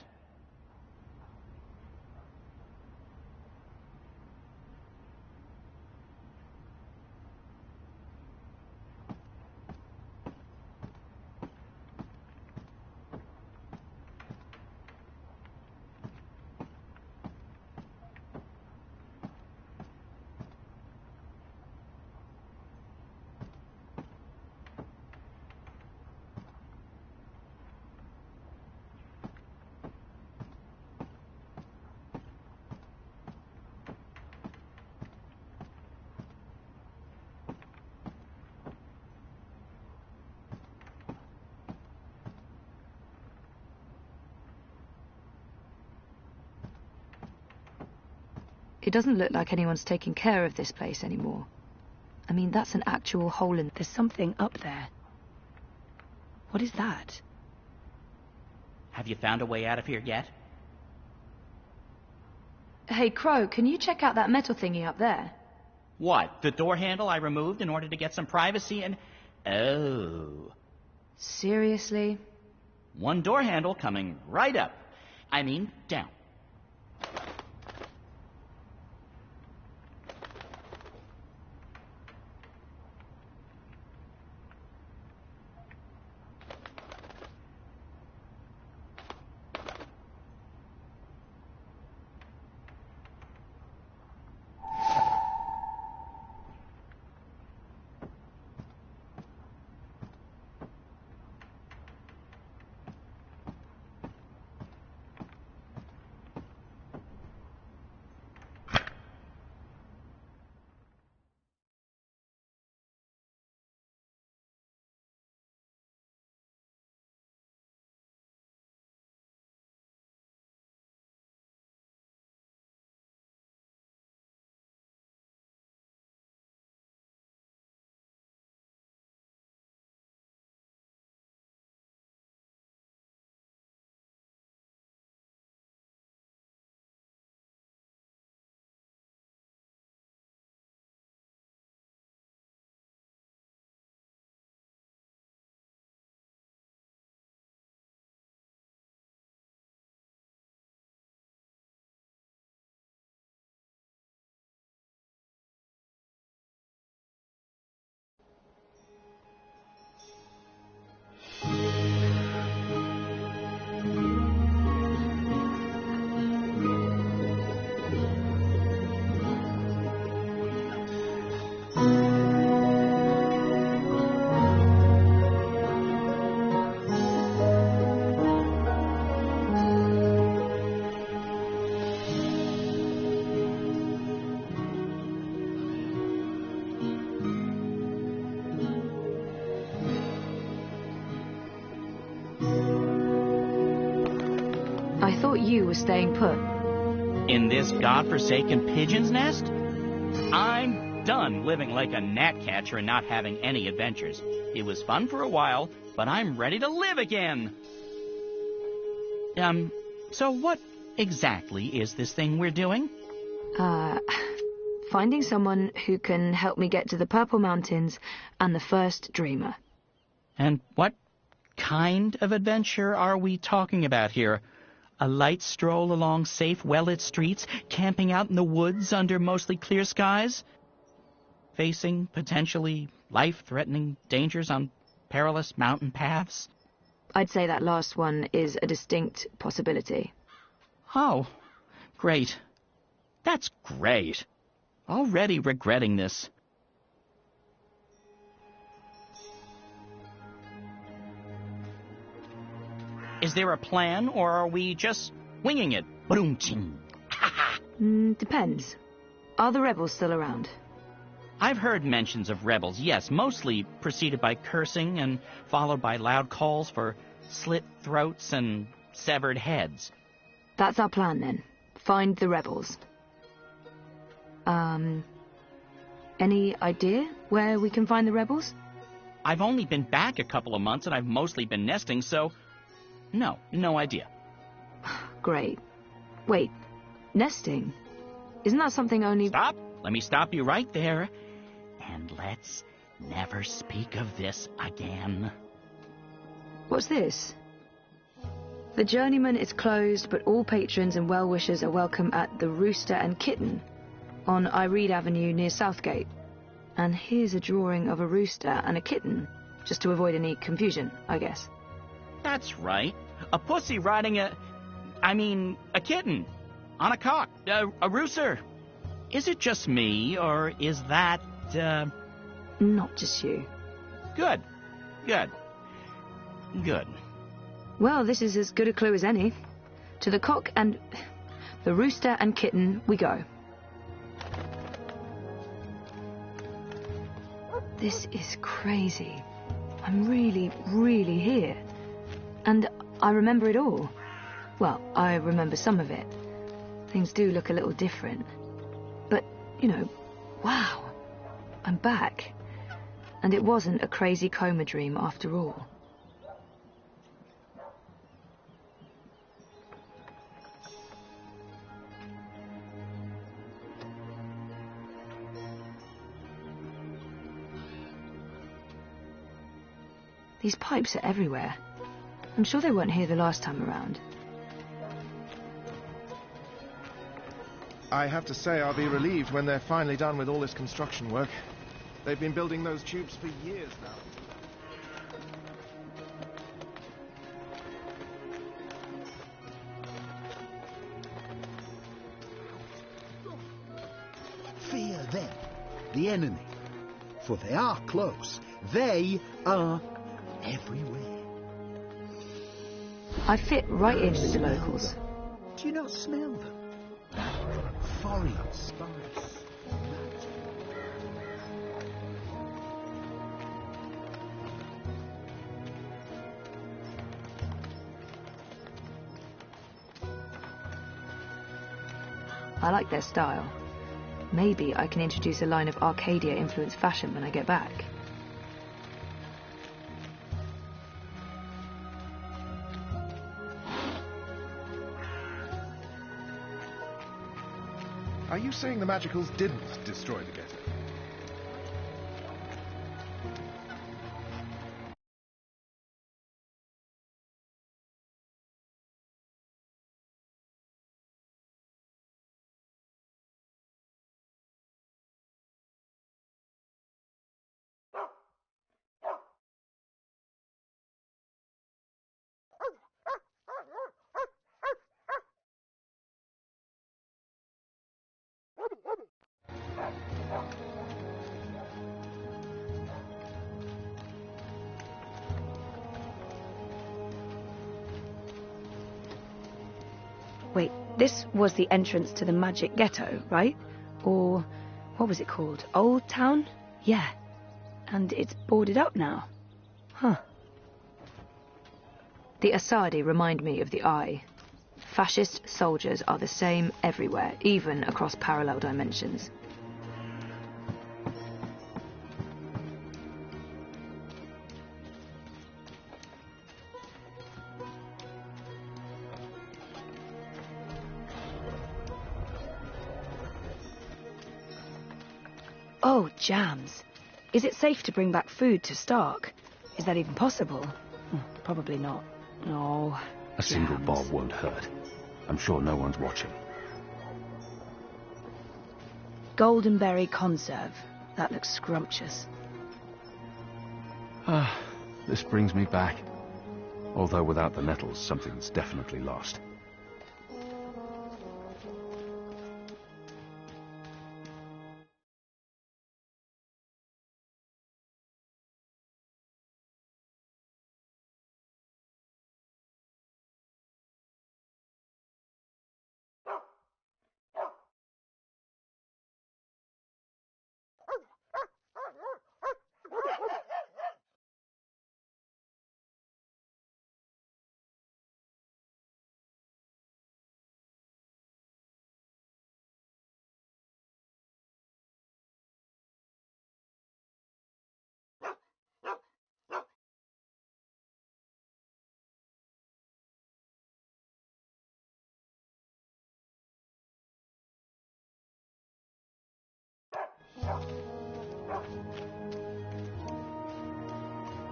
It doesn't look like anyone's taking care of this place anymore. I mean, that's an actual hole in... There's something up there. What is that? Have you found a way out of here yet? Hey, Crow, can you check out that metal thingy up there? What? The door handle I removed in order to get some privacy and... Oh. Seriously? One door handle coming right up. I mean, down. I thought you were staying put. In this godforsaken pigeon's nest? I'm done living like a gnatcatcher and not having any adventures. It was fun for a while, but I'm ready to live again. So what exactly is this thing we're doing? Finding someone who can help me get to the Purple Mountains and the first dreamer. And what kind of adventure are we talking about here? A light stroll along safe, well-lit streets, camping out in the woods under mostly clear skies? Facing potentially life-threatening dangers on perilous mountain paths? I'd say that last one is a distinct possibility. Oh, great. That's great. Already regretting this. Is there a plan, or are we just winging it? Boom, ching. Depends. Are the rebels still around? I've heard mentions of rebels, yes, mostly preceded by cursing and followed by loud calls for slit throats and severed heads. That's our plan, then. Find the rebels. Any idea where we can find the rebels? I've only been back a couple of months, and I've mostly been nesting, so... No idea. Great. Wait, nesting? Isn't that something only... Stop! Let me stop you right there. And let's never speak of this again. What's this? The Journeyman is closed, but all patrons and well-wishers are welcome at the Rooster and Kitten on Iread Avenue near Southgate. And here's a drawing of a rooster and a kitten, just to avoid any confusion, I guess. That's right. A pussy riding a kitten. On a cock. A rooster. Is it just me, or is that, Not just you. Good. Well, this is as good a clue as any. To the cock and... the rooster and kitten we go. This is crazy. I'm really here. And I remember it all. Well, I remember some of it. Things do look a little different. But, wow. I'm back. And it wasn't a crazy coma dream after all. These pipes are everywhere. I'm sure they weren't here the last time around. I have to say I'll be relieved when they're finally done with all this construction work. They've been building those tubes for years now. Fear them, the enemy. For they are close. They are everywhere. I fit right in with the locals. Do you not smell them? Foreign spice. I like their style. Maybe I can introduce a line of Arcadia-influenced fashion when I get back. Are you saying the Magicals didn't destroy the ghetto? Wait, this was the entrance to the Magic Ghetto, right? Or, what was it called? Old Town? Yeah. And it's boarded up now. Huh. The Asadi remind me of the Eye. Fascist soldiers are the same everywhere, even across parallel dimensions. Oh, jams. Is it safe to bring back food to Stark? Is that even possible? Probably not. No. A single bob won't hurt. I'm sure no one's watching. Goldenberry conserve. That looks scrumptious. Ah, this brings me back. Although without the nettles, something's definitely lost.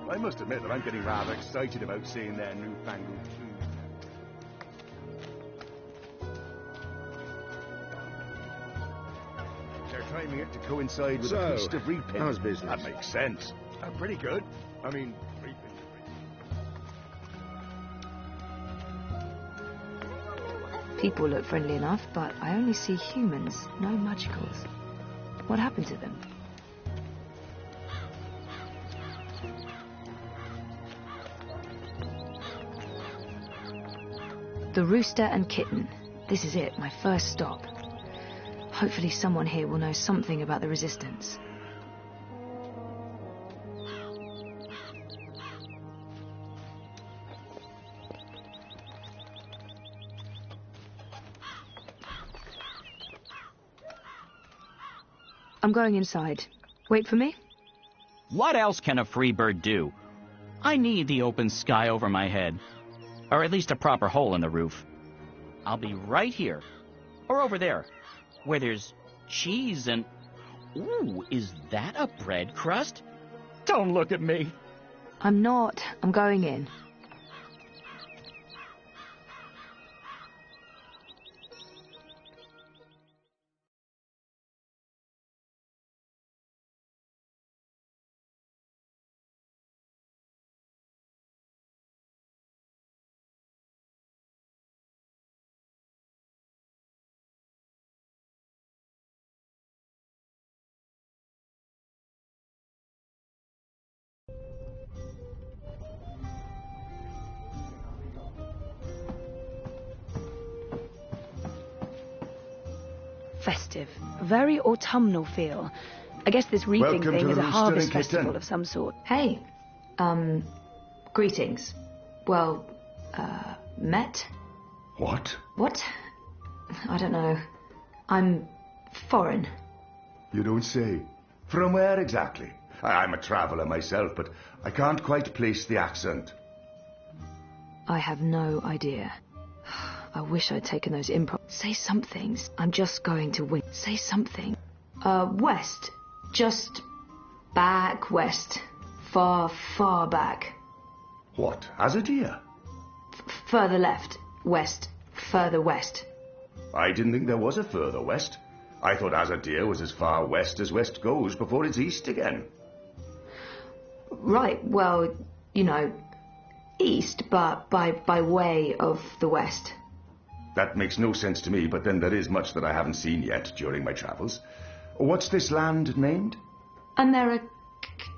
I must admit that I'm getting rather excited about seeing their newfangled food. They're timing it to coincide with the Feast of Reaping. How's business? That makes sense. Pretty good. I mean, reaping. People look friendly enough, but I only see humans, no magicals. What happened to them? The Rooster and Kitten. This is it, my first stop. Hopefully someone here will know something about the Resistance. I'm going inside. Wait for me? What else can a free bird do? I need the open sky over my head. Or at least a proper hole in the roof. I'll be right here. Or over there, where there's cheese and... Ooh, is that a bread crust? Don't look at me. I'm not. I'm going in. Festive. Very autumnal feel. I guess this reaping Welcome thing to is the a Rooster harvest and Kitten. festival of some sort. Hey. Greetings. Well, met? What? What? I don't know. I'm foreign. You don't say. From where exactly? I'm a traveller myself, but I can't quite place the accent. I have no idea. I wish I'd taken those improv. Say something. I'm just going to win. Say something. West. Just back west. Far, far back. What? As a deer? Further left. West. Further west. I didn't think there was a further west. I thought Azadea was as far west as west goes before it's east again. Right, well, you know, east, but by way of the west. That makes no sense to me, but then there is much that I haven't seen yet during my travels. What's this land named?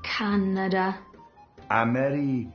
Canada. Americanada.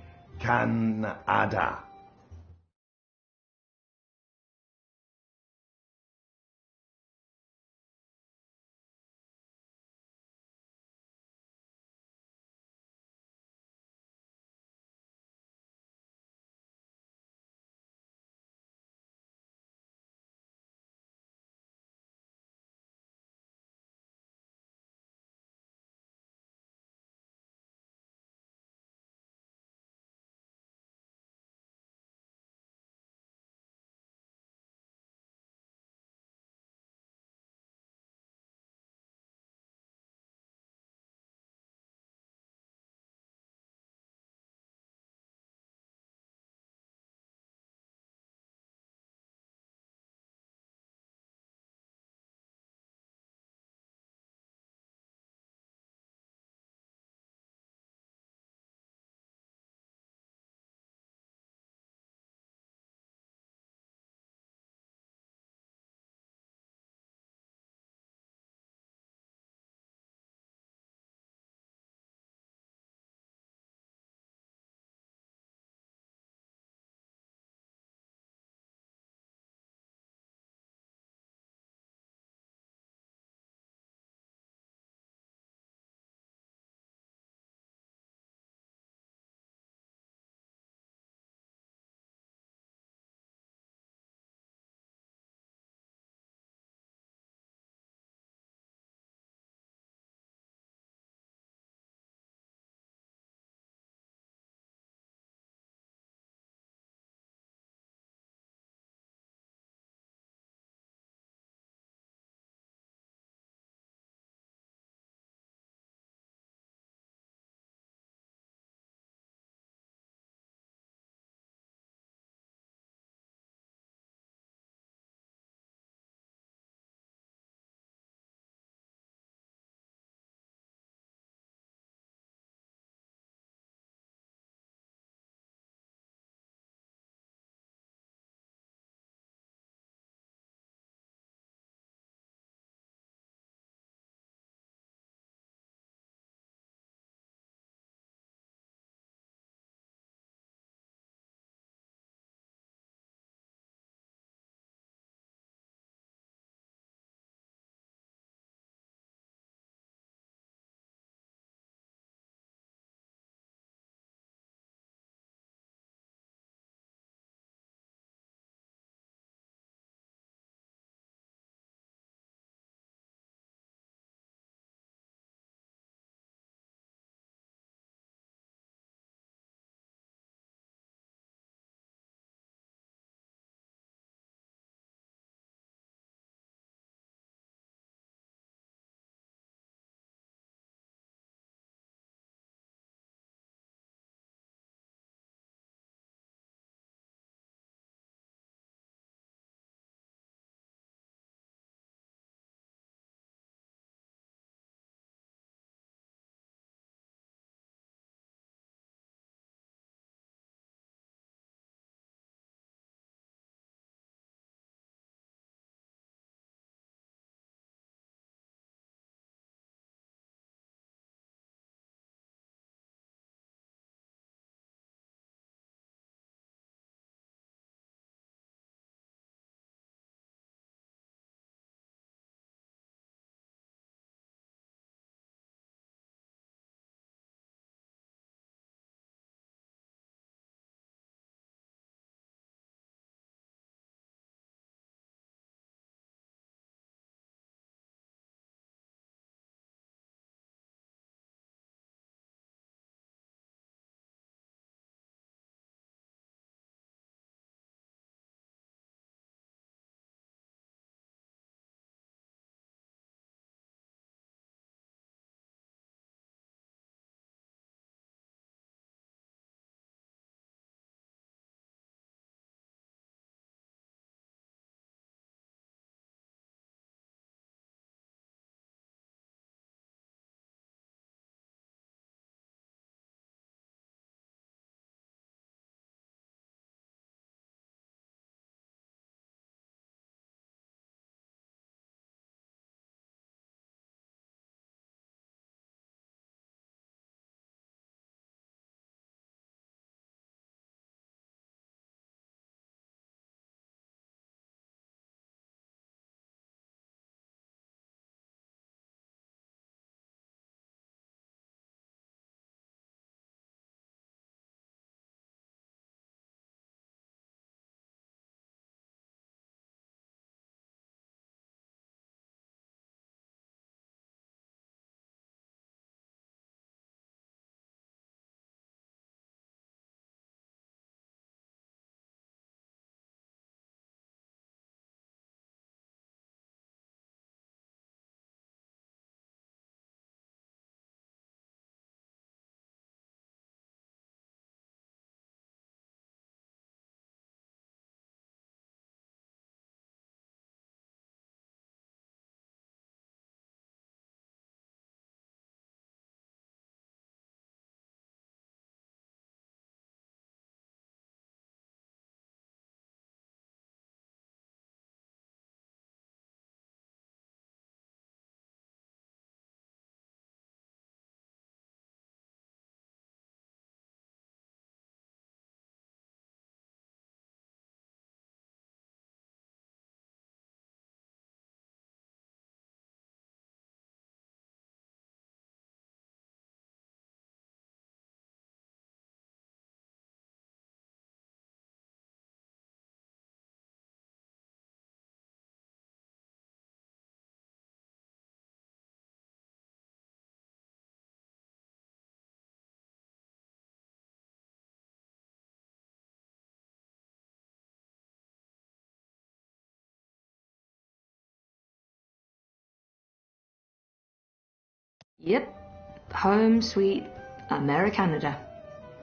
Yep. Home, sweet Americanada.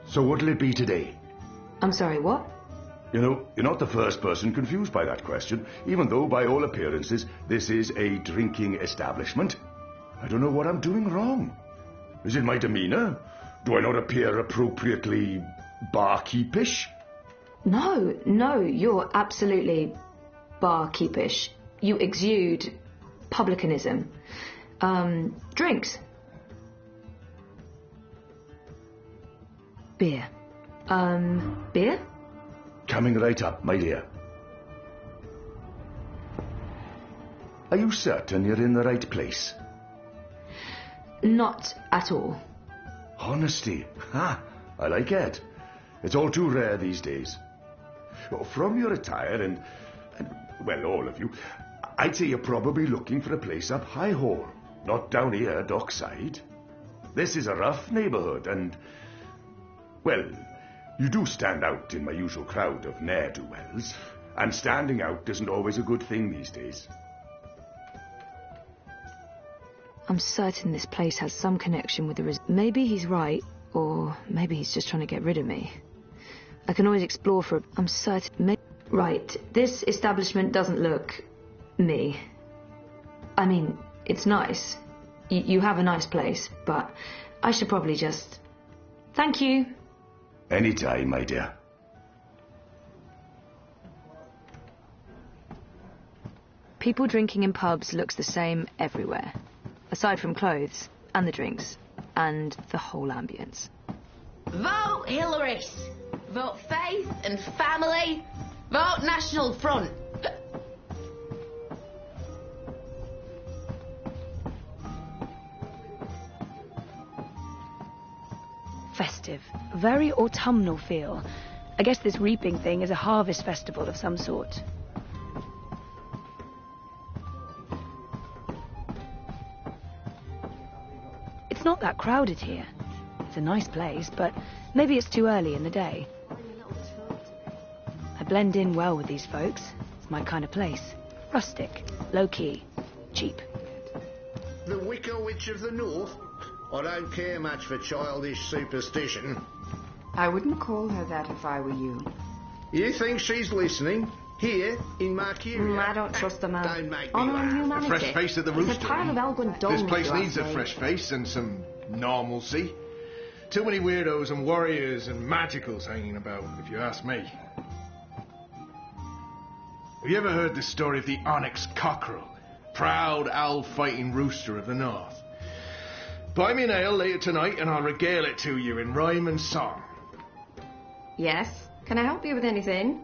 So what'll it be today? I'm sorry, what? You know, you're not the first person confused by that question, even though, by all appearances, this is a drinking establishment. I don't know what I'm doing wrong. Is it my demeanour? Do I not appear appropriately barkeepish? No, you're absolutely barkeepish. You exude publicanism. Drinks. Beer. Beer? Coming right up, my dear. Are you certain you're in the right place? Not at all. Honesty. Ha! I like it. It's all too rare these days. From your attire and, well, all of you, I'd say you're probably looking for a place up High Hall, not down here, dockside. This is a rough neighbourhood and, well, you do stand out in my usual crowd of ne'er-do-wells, and standing out isn't always a good thing these days. I'm certain this place has some connection with the maybe he's right, or maybe he's just trying to get rid of me. I can always explore for I'm certain... Right, this establishment doesn't look... me. I mean, it's nice. You have a nice place, but I should probably just... Thank you. Anytime, my dear. People drinking in pubs looks the same everywhere. Aside from clothes, and the drinks, and the whole ambience. Vote Hillary. Vote Faith and Family. Vote National Front. Festive. Very autumnal feel. I guess this reaping thing is a harvest festival of some sort. It's not that crowded here. It's a nice place, but maybe it's too early in the day. I blend in well with these folks. It's my kind of place. Rustic, low-key, cheap. The Wicker Witch of the North? I don't care much for childish superstition. I wouldn't call her that if I were you. You think she's listening? Here, in Mercuria? I don't trust the man. Don't make me Honour laugh. humanity. A fresh face at the It's rooster. a pile of Elgin dung, This if place you needs a ask me. fresh face and some normalcy. Too many weirdos and warriors and magicals hanging about, if you ask me. Have you ever heard the story of the onyx cockerel? Proud owl-fighting rooster of the north. Buy me an ale later tonight and I'll regale it to you in rhyme and song. Yes? Can I help you with anything?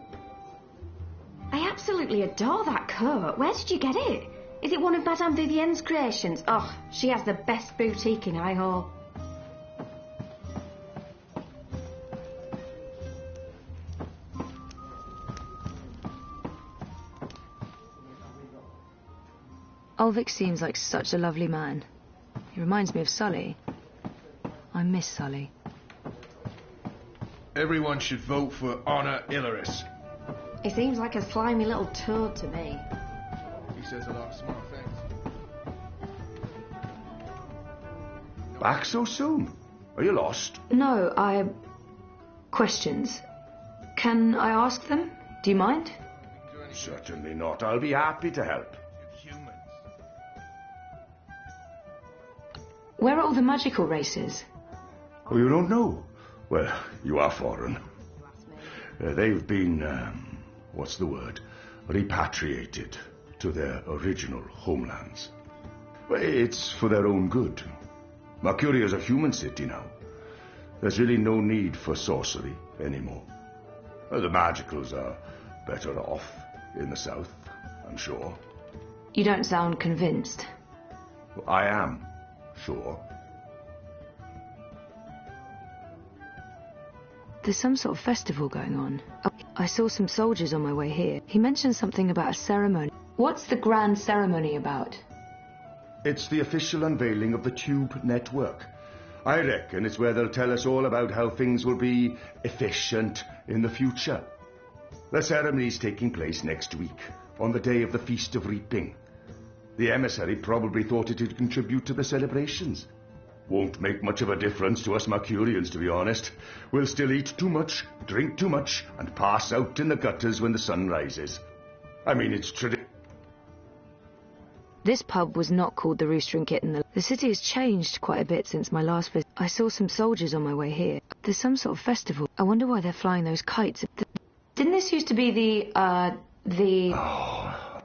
I absolutely adore that coat. Where did you get it? Is it one of Madame Vivienne's creations? Oh, she has the best boutique in High Hall. Ulvik seems like such a lovely man. He reminds me of Sully. I miss Sully. Everyone should vote for Honor Ilaris. He seems like a slimy little toad to me. He says a lot of smart things. Back so soon? Are you lost? No, questions. Can I ask them? Do you mind? Certainly not. I'll be happy to help. Where are all the magical races? Oh, you don't know? Well, you are foreign. They've been, what's the word? Repatriated to their original homelands. Well, it's for their own good. Mercuria is a human city now. There's really no need for sorcery anymore. Well, the magicals are better off in the south, I'm sure. You don't sound convinced. I am, sure. There's some sort of festival going on. I saw some soldiers on my way here. He mentioned something about a ceremony. What's the grand ceremony about? It's the official unveiling of the Tube Network. I reckon it's where they'll tell us all about how things will be efficient in the future. The ceremony's taking place next week, on the day of the Feast of Reaping. The emissary probably thought it'd contribute to the celebrations. Won't make much of a difference to us Mercurians, to be honest. We'll still eat too much, drink too much, and pass out in the gutters when the sun rises. I mean, it's tradition. This pub was not called the Rooster and Kitten. The city has changed quite a bit since my last visit. I saw some soldiers on my way here. There's some sort of festival. I wonder why they're flying those kites. Didn't this used to be the... Oh,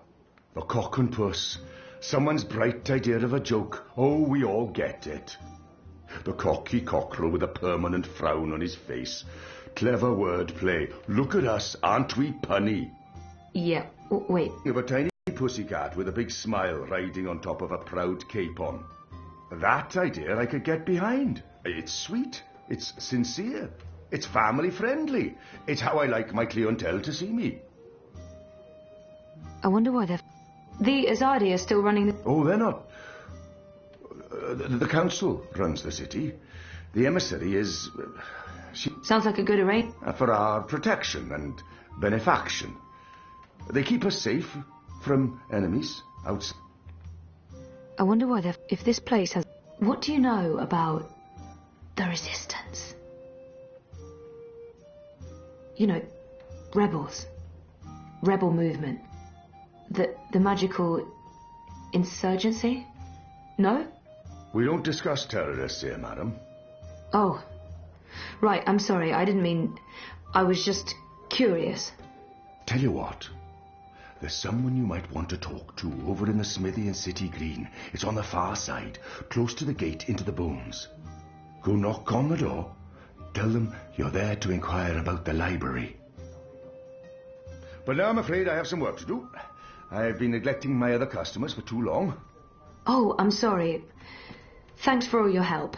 the cock and puss. Someone's bright idea of a joke. Oh, we all get it. The cocky cockerel with a permanent frown on his face. Clever wordplay. Look at us, aren't we punny? Yeah, wait. You have a tiny pussycat with a big smile riding on top of a proud capon. That idea I could get behind. It's sweet. It's sincere. It's family friendly. It's how I like my clientele to see me. I wonder why they're... The Azadi are still running the... Oh, they're not. The council runs the city. The emissary is... she... Sounds like a good arrangement. For our protection and benefaction. They keep us safe from enemies outside. I wonder why they're... If this place has... What do you know about the resistance? You know, rebels. Rebel movement. The magical insurgency? No? We don't discuss terrorists here, madam. Oh. Right, I'm sorry. I didn't mean... I was just curious. Tell you what. There's someone you might want to talk to over in the smithy in City Green. It's on the far side, close to the gate into the bones. Go knock on the door. Tell them you're there to inquire about the library. But now I'm afraid I have some work to do. I've been neglecting my other customers for too long. Oh, I'm sorry. Thanks for all your help.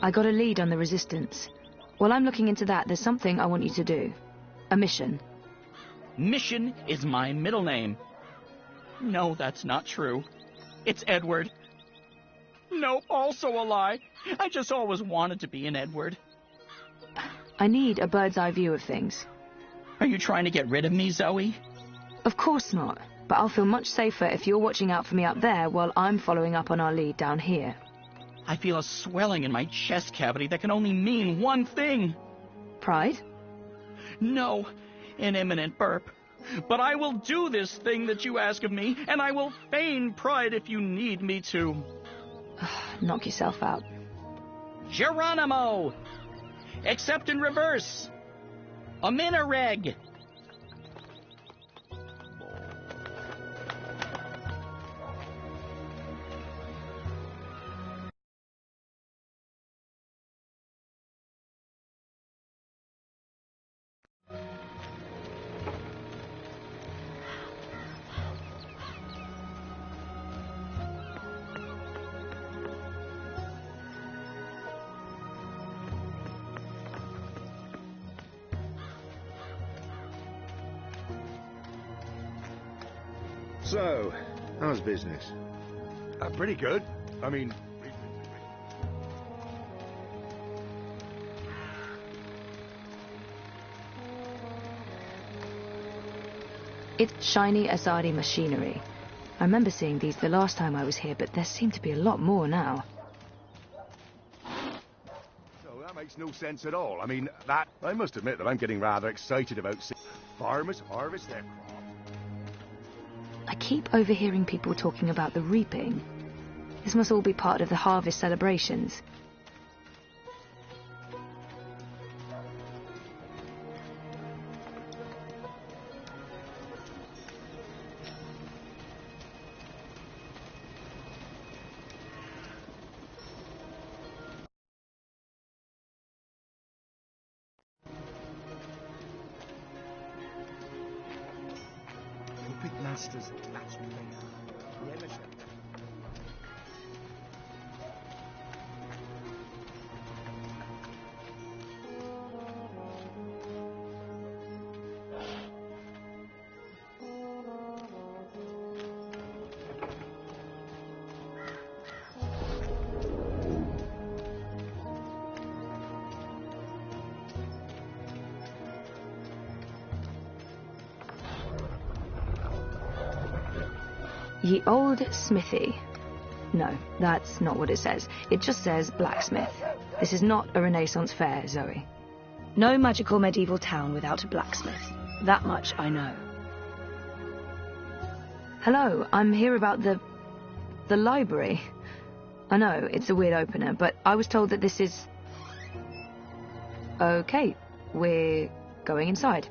I got a lead on the resistance. While I'm looking into that, there's something I want you to do. A mission. Mission is my middle name. No, that's not true. It's Edward. Nope, also a lie. I just always wanted to be an Edward. I need a bird's eye view of things. Are you trying to get rid of me, Zoe? Of course not. But I'll feel much safer if you're watching out for me up there while I'm following up on our lead down here. I feel a swelling in my chest cavity that can only mean one thing. Pride? No, an imminent burp. But I will do this thing that you ask of me, and I will feign pride if you need me to. Knock yourself out. Geronimo! Except in reverse. A minireg. So, how's business? Pretty good. I mean... It's shiny Azadi machinery. I remember seeing these the last time I was here, but there seem to be a lot more now. So that makes no sense at all. I mean, that... I must admit that I'm getting rather excited about seeing farmers harvest their crops. I keep overhearing people talking about the reaping. This must all be part of the harvest celebrations. Masters, that's what they are. The emissary. Ye old smithy. No, that's not what it says. It just says blacksmith. This is not a Renaissance fair, Zoe. No magical medieval town without a blacksmith. That much I know. Hello, I'm here about the library. I know, it's a weird opener, but I was told that this is... Okay, we're going inside.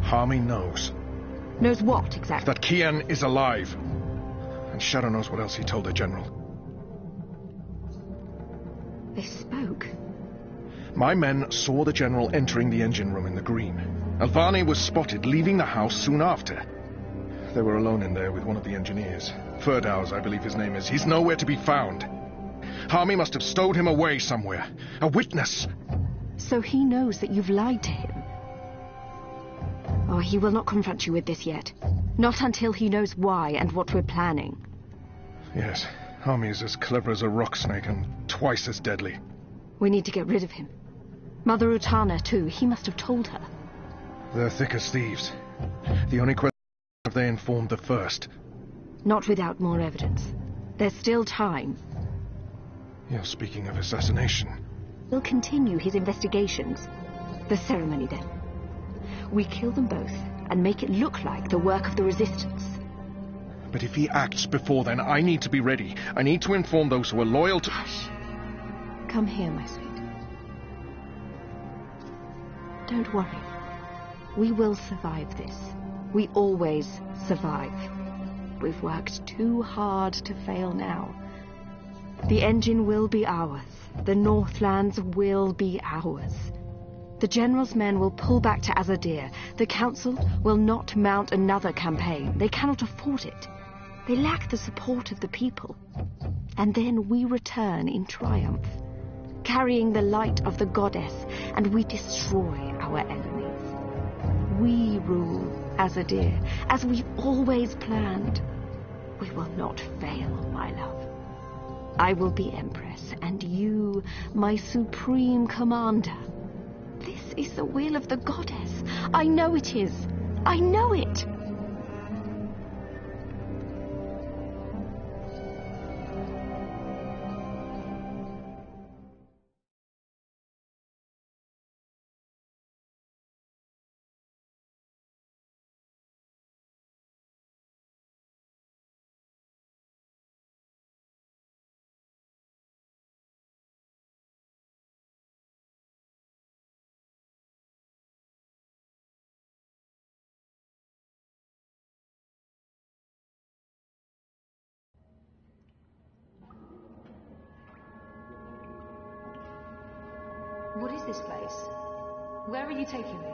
Harmy knows. Knows what, exactly? That Kian is alive. And Shadow knows what else he told the General. They spoke. My men saw the General entering the engine room in the green. Alvani was spotted leaving the house soon after. They were alone in there with one of the engineers. Ferdows, I believe his name is. He's nowhere to be found. Harmy must have stowed him away somewhere. A witness. So he knows that you've lied to him. Oh, he will not confront you with this yet. Not until he knows why and what we're planning. Yes, Harmy is as clever as a rock snake and twice as deadly. We need to get rid of him. Mother Utana, too. He must have told her. They're thick as thieves. The only question is, have they informed the first? Not without more evidence. There's still time. You're speaking of assassination. We'll continue his investigations. The ceremony, then. We kill them both and make it look like the work of the Resistance. But if he acts before then, I need to be ready. I need to inform those who are loyal to... Hush. Come here, my sweet. Don't worry. We will survive this. We always survive. We've worked too hard to fail now. The engine will be ours. The Northlands will be ours. The General's men will pull back to Azadir. The Council will not mount another campaign. They cannot afford it. They lack the support of the people. And then we return in triumph, carrying the light of the goddess, and we destroy our enemies. We rule Azadir, as we've always planned. We will not fail, my love. I will be Empress, and you, my supreme commander. This is the will of the goddess. I know it is. I know it. What is this place? Where are you taking me?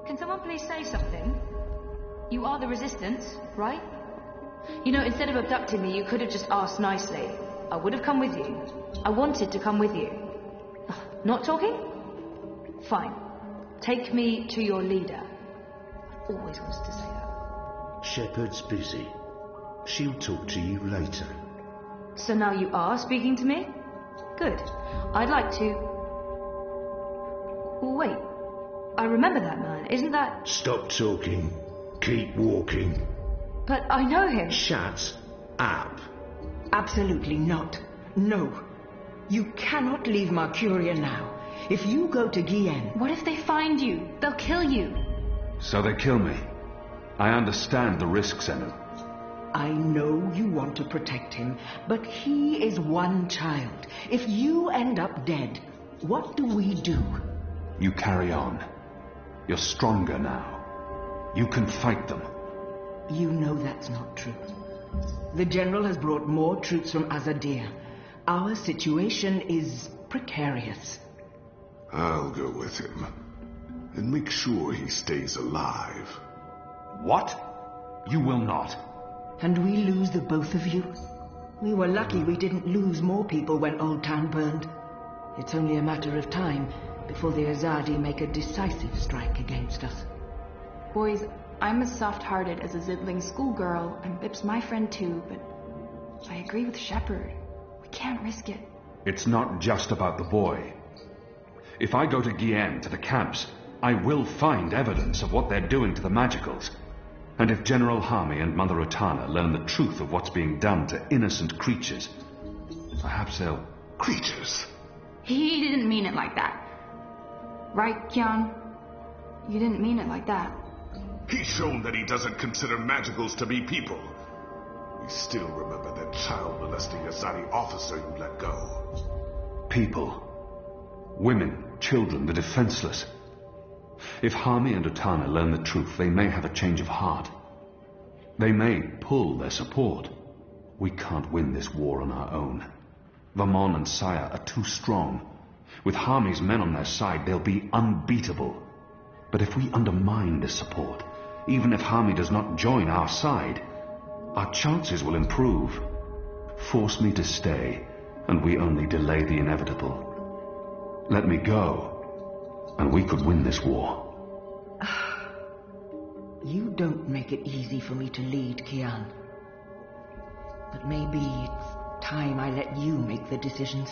Can someone please say something? You are the Resistance, right? You know, instead of abducting me, you could have just asked nicely. I would have come with you. I wanted to come with you. Not talking? Fine. Take me to your leader. Always wanted to say that. Shepard's busy. She'll talk to you later. So now you are speaking to me? Good. I'd like to... Wait. I remember that man. Isn't that... Stop talking. Keep walking. But I know him. Shut up. Absolutely not. No. You cannot leave Mercuria now. If you go to Gien... What if they find you? They'll kill you. So they kill me. I understand the risks, Enu. I know you want to protect him, but he is one child. If you end up dead, what do we do? You carry on. You're stronger now. You can fight them. You know that's not true. The General has brought more troops from Azadir. Our situation is precarious. I'll go with him. And make sure he stays alive. What? You will not. And we lose the both of you? We were lucky we didn't lose more people when Old Town burned. It's only a matter of time before the Azadi make a decisive strike against us. Boys, I'm as soft-hearted as a Zidling schoolgirl, and Bip's my friend too, but I agree with Shepard. We can't risk it. It's not just about the boy. If I go to Gien, to the camps, I will find evidence of what they're doing to the Magicals. And if General Harmy and Mother Utana learn the truth of what's being done to innocent creatures, perhaps they'll... Creatures? He didn't mean it like that. Right, Kian? You didn't mean it like that. He's shown that he doesn't consider Magicals to be people. We still remember that child-molesting Azadi officer you let go. People. Women, children, the defenseless. If Harmy and Utana learn the truth, they may have a change of heart. They may pull their support. We can't win this war on our own. Vamon and Saya are too strong. With Harmy's men on their side, they'll be unbeatable. But if we undermine this support, even if Harmy does not join our side, our chances will improve. Force me to stay, and we only delay the inevitable. Let me go, and we could win this war. You don't make it easy for me to lead, Kian. But maybe it's time I let you make the decisions.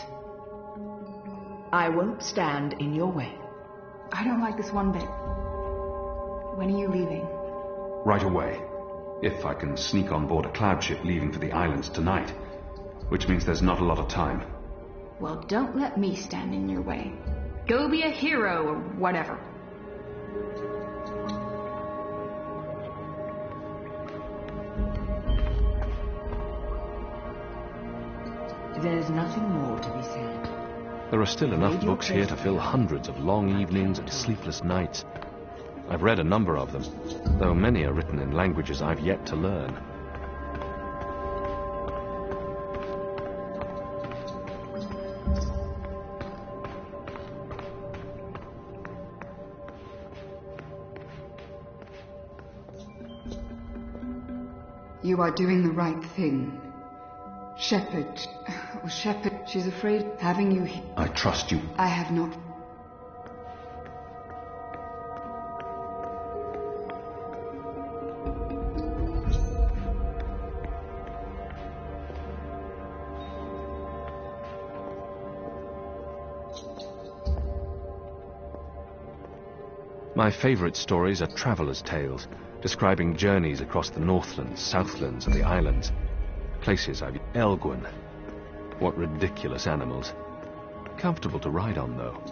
I won't stand in your way. I don't like this one bit. When are you leaving? Right away. If I can sneak on board a cloud ship leaving for the islands tonight. Which means there's not a lot of time. Well, don't let me stand in your way. Go be a hero or whatever. There's nothing more to be said. There are still enough books here to fill hundreds of long evenings and sleepless nights. I've read a number of them, though many are written in languages I've yet to learn. You are doing the right thing. Shepard, she's afraid having you here. I trust you. I have not. My favorite stories are travelers' tales, describing journeys across the Northlands, Southlands, and the islands. Places I've... Elgwyn. What ridiculous animals. Comfortable to ride on, though.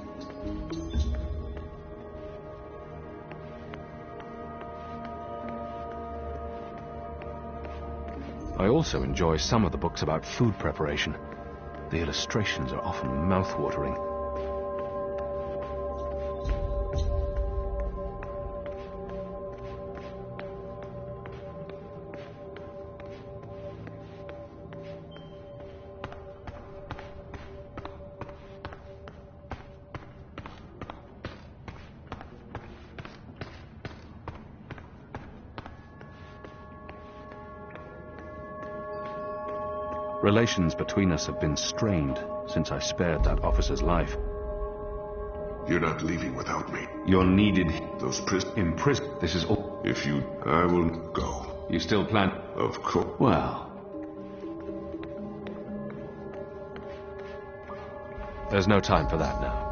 I also enjoy some of the books about food preparation. The illustrations are often mouth-watering. Relations between us have been strained since I spared that officer's life. You're not leaving without me. You're needed. Those in prison. This is all. If you... I will go. You still plan? Of course. Well... There's no time for that now.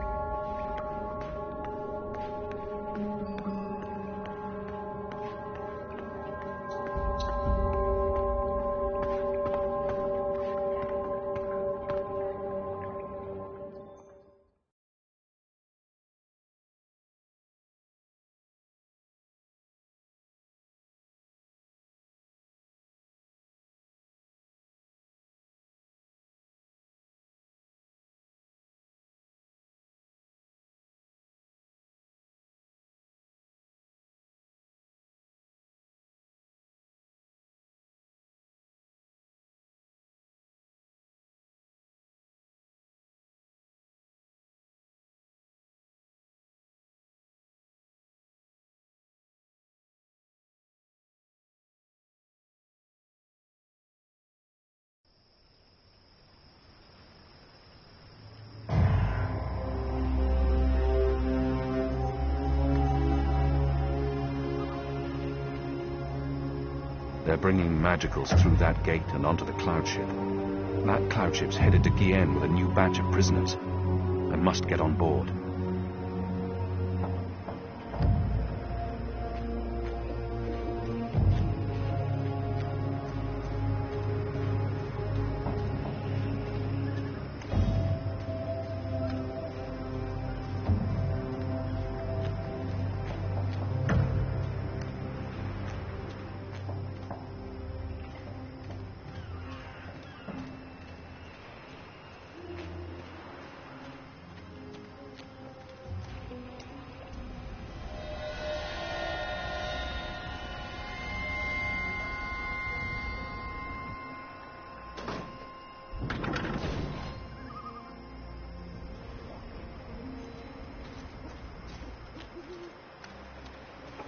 They're bringing magicals through that gate and onto the cloud ship. That cloud ship's headed to Gien with a new batch of prisoners. I must get on board.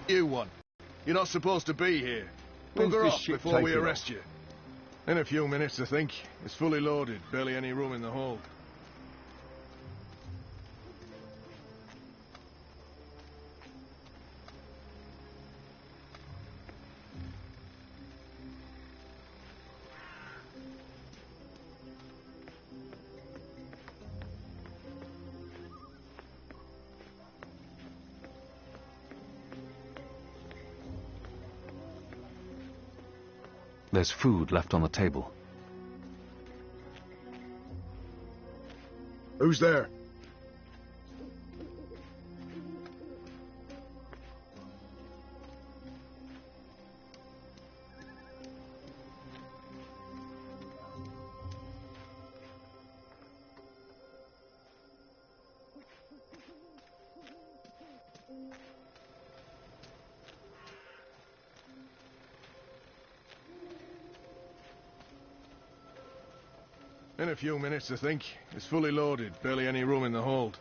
You one. You're not supposed to be here. When's Bugger this off ship before we taking arrest you. In a few minutes, I think. It's fully loaded, barely any room in the hold. There's food left on the table. Who's there? In a few minutes, I think. It's fully loaded, barely any room in the hold.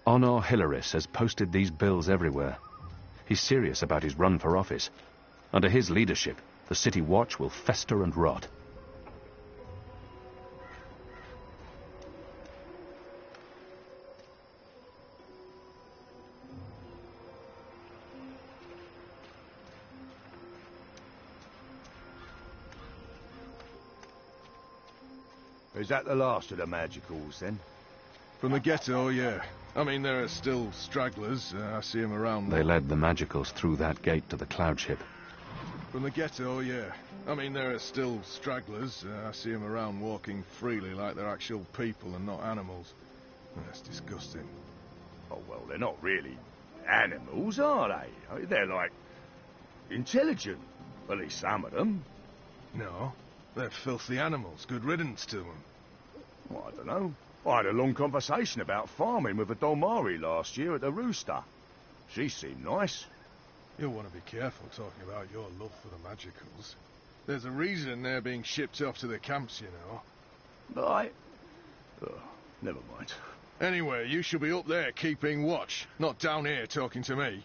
Honor Hilaris has posted these bills everywhere. He's serious about his run for office. Under his leadership, the City Watch will fester and rot. Is that the last of the magicals, then? From the ghetto, yeah. I mean, there are still stragglers. I see them around. They led the magicals through that gate to the cloud ship. From the ghetto, yeah. I mean, there are still stragglers. I see them around walking freely like they're actual people and not animals. That's disgusting. Oh, well, they're not really animals, are they? They're like... intelligent. At least some of them. No. They're filthy animals. Good riddance to them. Well, I don't know. I had a long conversation about farming with a Dolmari last year at the Rooster. She seemed nice. You'll want to be careful talking about your love for the magicals. There's a reason they're being shipped off to the camps, you know. But never mind. Anyway, you should be up there keeping watch, not down here talking to me.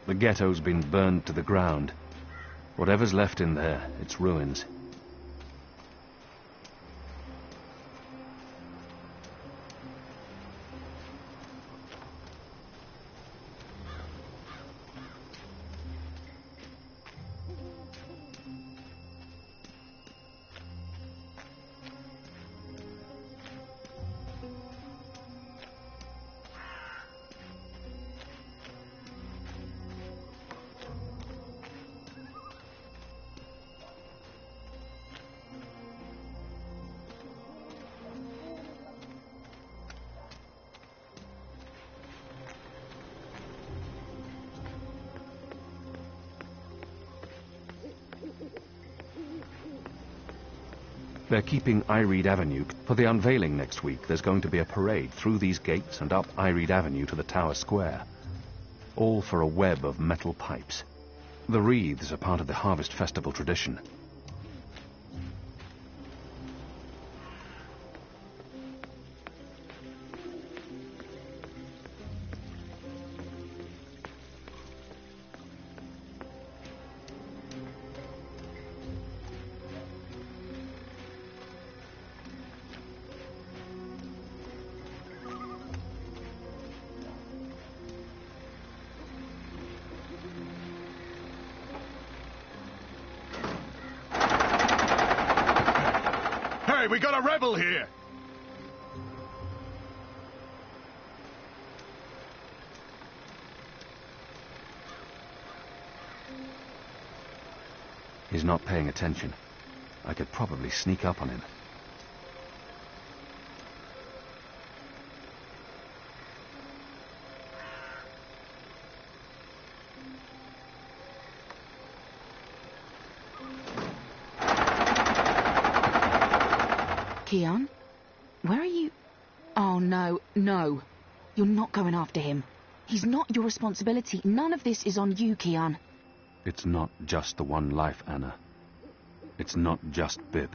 The ghetto's been burned to the ground. Whatever's left in there, it's ruins. They're keeping Iread Avenue. For the unveiling next week, there's going to be a parade through these gates and up Iread Avenue to the Tower Square. All for a web of metal pipes. The wreaths are part of the Harvest Festival tradition. Hey, we got a rebel here! He's not paying attention. I could probably sneak up on him. Keon? Where are you? Oh, no, no. You're not going after him. He's not your responsibility. None of this is on you, Keon. It's not just the one life, Anna. It's not just Bib.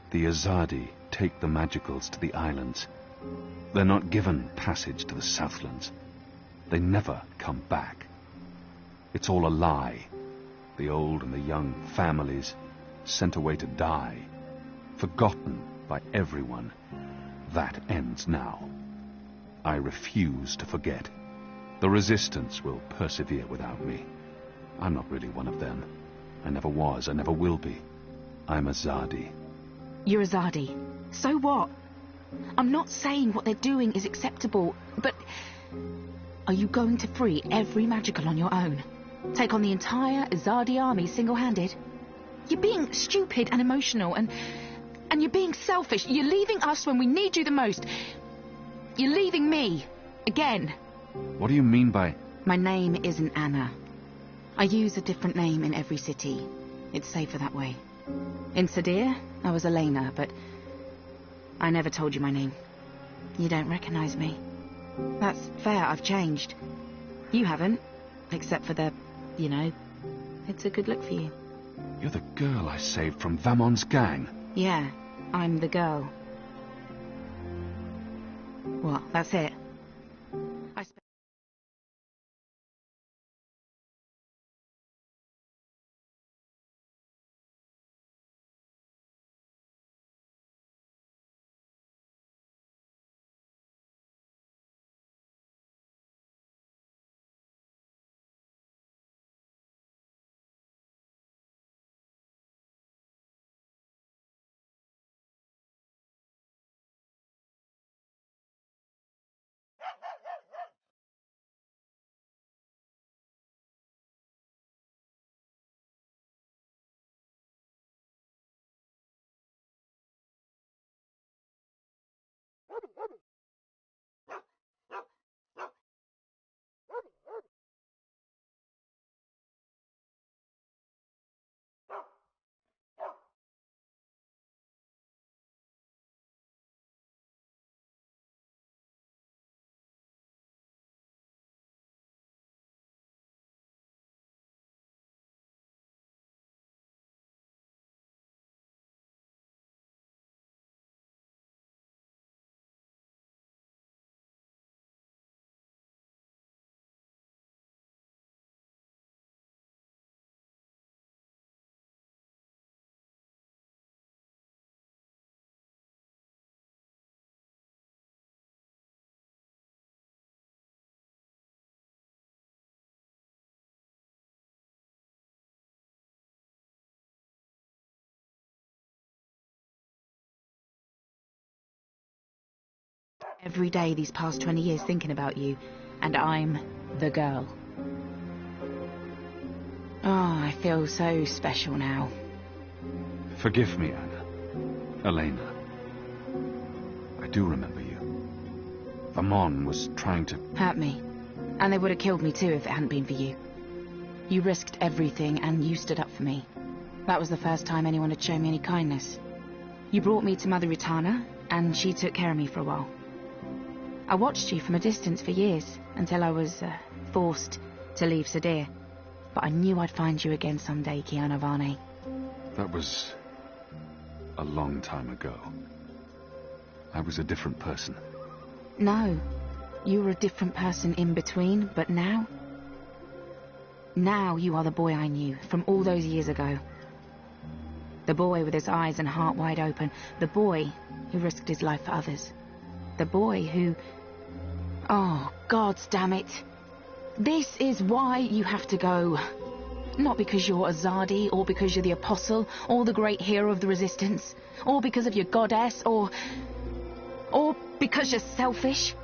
The Azadi take the Magicals to the islands. They're not given passage to the Southlands. They never come back. It's all a lie. The old and the young families sent away to die. Forgotten by everyone. That ends now. I refuse to forget. The Resistance will persevere without me. I'm not really one of them. I never was, I never will be. I'm Azadi. You're Azadi. So what? I'm not saying what they're doing is acceptable, but are you going to free every magical on your own? Take on the entire Azadi army single-handed? You're being stupid and emotional, and you're being selfish. You're leaving us when we need you the most. You're leaving me. Again. What do you mean by... My name isn't Anna. I use a different name in every city. It's safer that way. In Sadir, I was Elena, but I never told you my name. You don't recognize me. That's fair, I've changed. You haven't, except for the, you know, it's a good look for you. You're the girl I saved from Vamon's gang. Yeah, I'm the girl. What, that's it? every day these past 20 years thinking about you, and I'm the girl. Oh, I feel so special now. Forgive me, Anna. Elena. I do remember you. Amon was trying to... Hurt me. And they would have killed me too if it hadn't been for you. You risked everything and you stood up for me. That was the first time anyone had shown me any kindness. You brought me to Mother Itana, and she took care of me for a while. I watched you from a distance for years, until I was forced to leave Sadir. But I knew I'd find you again someday, Kiana Varney. That was... a long time ago. I was a different person. No. You were a different person in between, but now... Now you are the boy I knew, from all those years ago. The boy with his eyes and heart wide open. The boy who risked his life for others. The boy who... Oh, God damn it. This is why you have to go. Not because you're Azadi, or because you're the Apostle, or the great hero of the Resistance, or because of your goddess, or because you're selfish.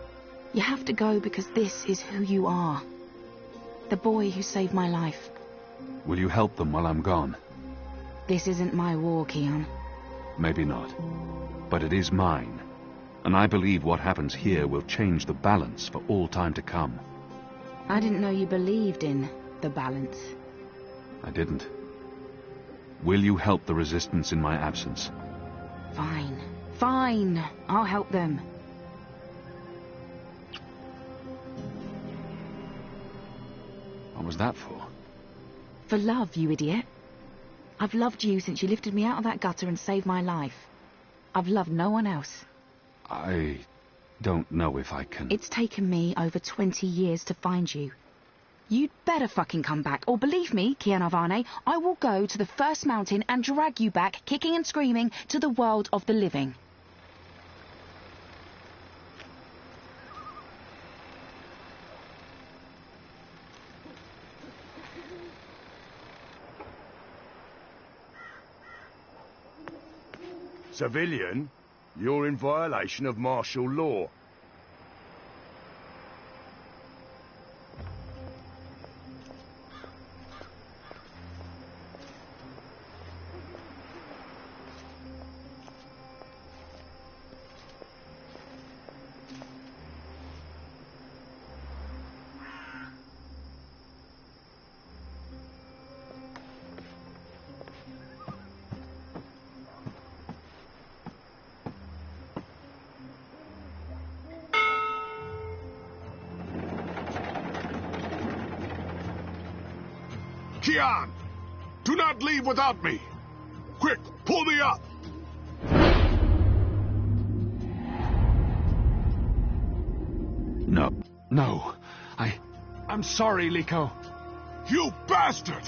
You have to go because this is who you are. The boy who saved my life. Will you help them while I'm gone? This isn't my war, Keon. Maybe not. But it is mine. And I believe what happens here will change the balance for all time to come. I didn't know you believed in the balance. I didn't. Will you help the Resistance in my absence? Fine. Fine. I'll help them. What was that for? For love, you idiot. I've loved you since you lifted me out of that gutter and saved my life. I've loved no one else. I don't know if I can... It's taken me over 20 years to find you. You'd better fucking come back, or believe me, Kiana Varney, I will go to the first mountain and drag you back, kicking and screaming, to the world of the living. Civilian, you're in violation of martial law. Kian! Do not leave without me! Quick, pull me up! No. No. I'm sorry, Liko. You bastard!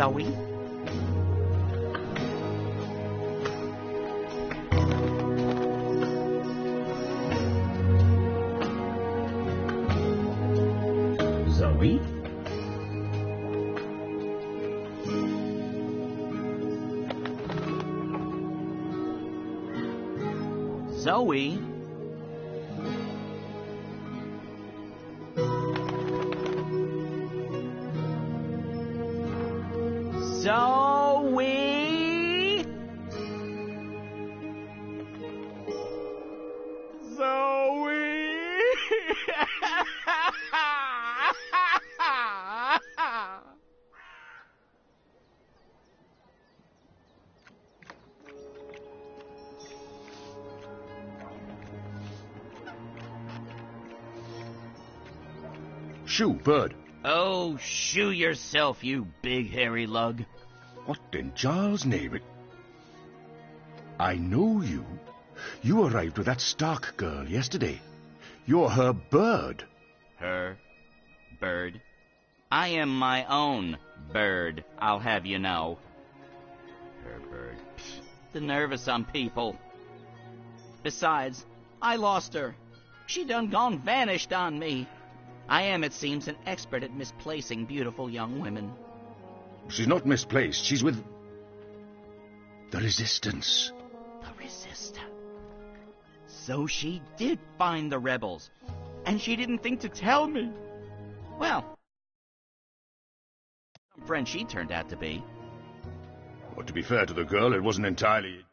Zoe? Zoe? Zoe? Zoe? Shoo, bird. Oh, shoo yourself, you big hairy lug. What in Charles' name? I know you. You arrived with that Stark girl yesterday. You're her bird. Her bird? I am my own bird, I'll have you know. Her bird. Pfft, the nerve of some people. Besides, I lost her. She done gone vanished on me. I am, it seems, an expert at misplacing beautiful young women. She's not misplaced. She's with the Resistance. The Resistance. So she did find the rebels, and she didn't think to tell me. Well, some friend she turned out to be. Well, to be fair to the girl, it wasn't entirely...